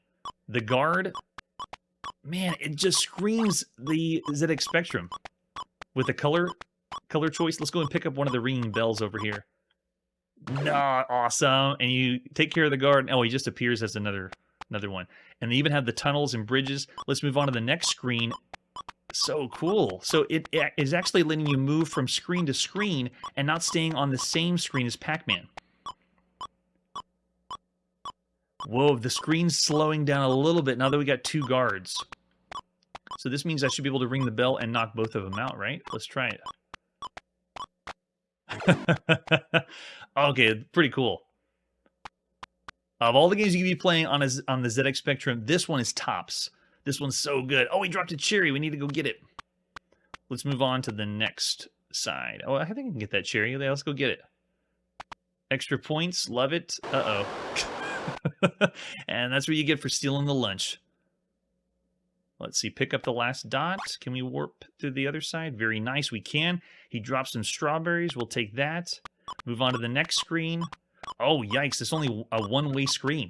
The guard, man, it just screams the ZX Spectrum. With the color choice, let's go and pick up one of the ringing bells over here. Nah, awesome. And you take care of the guard. Oh, he just appears as another one. And they even have the tunnels and bridges. Let's move on to the next screen. So cool. So it is actually letting you move from screen to screen and not staying on the same screen as Pac-Man. Whoa, the screen's slowing down a little bit now that we got 2 guards. So this means I should be able to ring the bell and knock both of them out, right? Let's try it. Okay, pretty cool. Of all the games you can be playing on the ZX Spectrum, this one is tops. This one's so good. Oh, he dropped a cherry. We need to go get it. Let's move on to the next side. Oh, I think I can get that cherry. Let's go get it. Extra points. Love it. Uh-oh. And that's what you get for stealing the lunch. Let's see, pick up the last dot. Can we warp to the other side? Very nice, we can. He drops some strawberries. We'll take that. Move on to the next screen. Oh, yikes, it's only a one-way screen.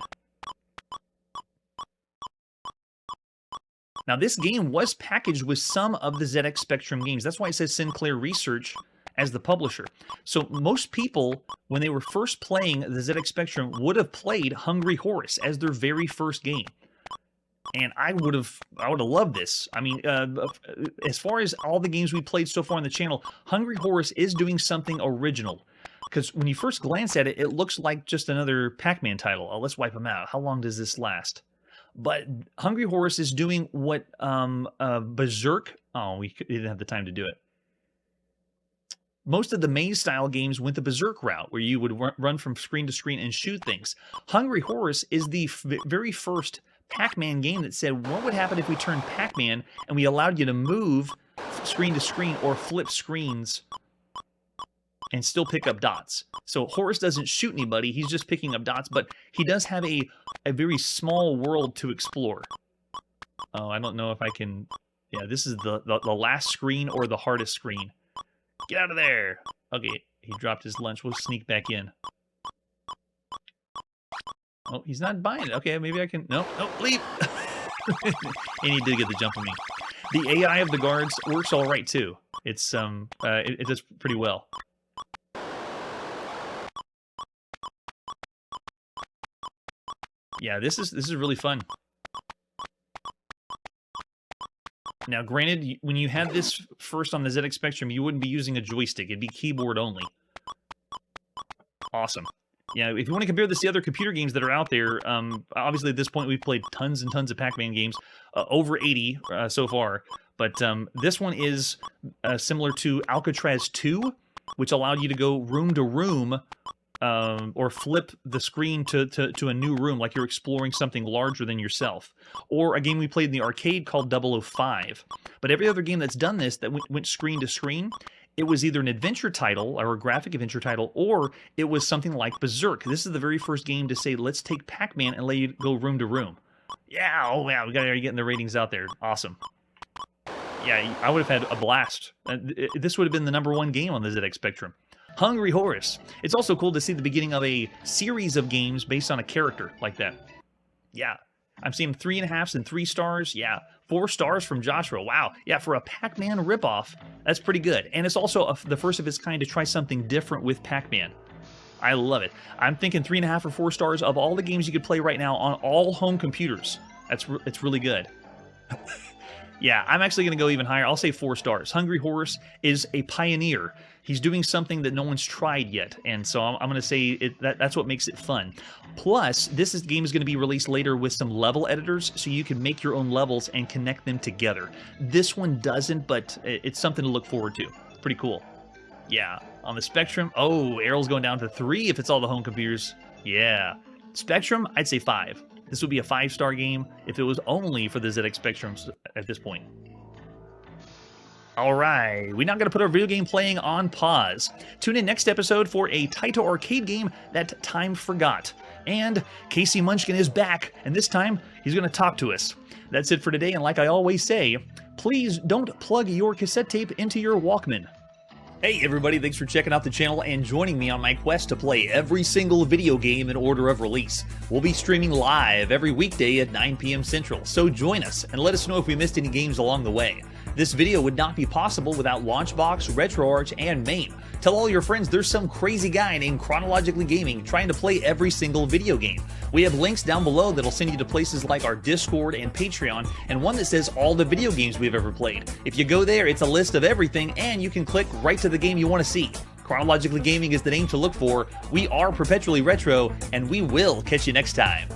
Now, this game was packaged with some of the ZX Spectrum games. That's why it says Sinclair Research as the publisher. So most people, when they were first playing the ZX Spectrum, would have played Hungry Horace as their very first game. And I would have loved this. I mean, as far as all the games we played so far on the channel, Hungry Horace is doing something original. Because when you first glance at it, it looks like just another Pac-Man title. Oh, let's wipe them out. How long does this last? But Hungry Horace is doing what Berserk... Oh, we didn't have the time to do it. Most of the maze-style games went the Berserk route, where you would run from screen to screen and shoot things. Hungry Horace is the very first Pac-Man game that said, what would happen if we turned Pac-Man and we allowed you to move screen to screen or flip screens and still pick up dots. So Horace doesn't shoot anybody, he's just picking up dots, but he does have a very small world to explore. Oh, I don't know if I can... Yeah, this is the last screen or the hardest screen. Get out of there. Okay, he dropped his lunch. We'll sneak back in. Oh, he's not buying it. Okay, maybe I can... No, leave! And he did get the jump on me. The AI of the guards works all right, too. It's, it does pretty well. Yeah, this is really fun. Now, granted, when you had this first on the ZX Spectrum, you wouldn't be using a joystick. It'd be keyboard only. Awesome. Yeah, if you want to compare this to other computer games that are out there, obviously at this point we've played tons and tons of Pac-Man games, over 80 so far. But this one is similar to Alcatraz 2, which allowed you to go room to room, or flip the screen to a new room, like you're exploring something larger than yourself. Or a game we played in the arcade called 005. But every other game that's done this, that went screen to screen, it was either an adventure title, or a graphic adventure title, or it was something like Berserk. This is the very first game to say, let's take Pac-Man and let you go room to room. Yeah, oh yeah, we got to getting the ratings out there. Awesome. Yeah, I would have had a blast. This would have been the #1 game on the ZX Spectrum. Hungry Horace. It's also cool to see the beginning of a series of games based on a character like that. Yeah, I'm seeing 3.5s and 3 stars. Yeah, 4 stars from Joshua. Wow. Yeah, for a Pac-Man ripoff, that's pretty good. And it's also the first of its kind to try something different with Pac-Man. I love it. I'm thinking 3.5 or 4 stars of all the games you could play right now on all home computers. It's really good. Yeah, I'm actually going to go even higher. I'll say 4 stars. Hungry Horace is a pioneer. He's doing something that no one's tried yet, and so I'm going to say that's what makes it fun. Plus, this game is going to be released later with some level editors, so you can make your own levels and connect them together. This one doesn't, but it's something to look forward to. Pretty cool. Yeah, on the Spectrum, oh, Errol's going down to 3 if it's all the home computers. Yeah. Spectrum, I'd say 5. This would be a 5-star game if it was only for the ZX Spectrums at this point. All right, we're not going to put our video game playing on pause. Tune in next episode for a Taito arcade game that time forgot. And Casey Munchkin is back, and this time he's going to talk to us. That's it for today, and like I always say, please don't plug your cassette tape into your Walkman. Hey everybody, thanks for checking out the channel and joining me on my quest to play every single video game in order of release. We'll be streaming live every weekday at 9 p.m. Central, so join us and let us know if we missed any games along the way. This video would not be possible without Launchbox, RetroArch, and MAME. Tell all your friends there's some crazy guy named Chronologically Gaming trying to play every single video game. We have links down below that'll send you to places like our Discord and Patreon, and one that says all the video games we've ever played. If you go there, it's a list of everything, and you can click right to the game you want to see. Chronologically Gaming is the name to look for. We are perpetually retro, and we will catch you next time.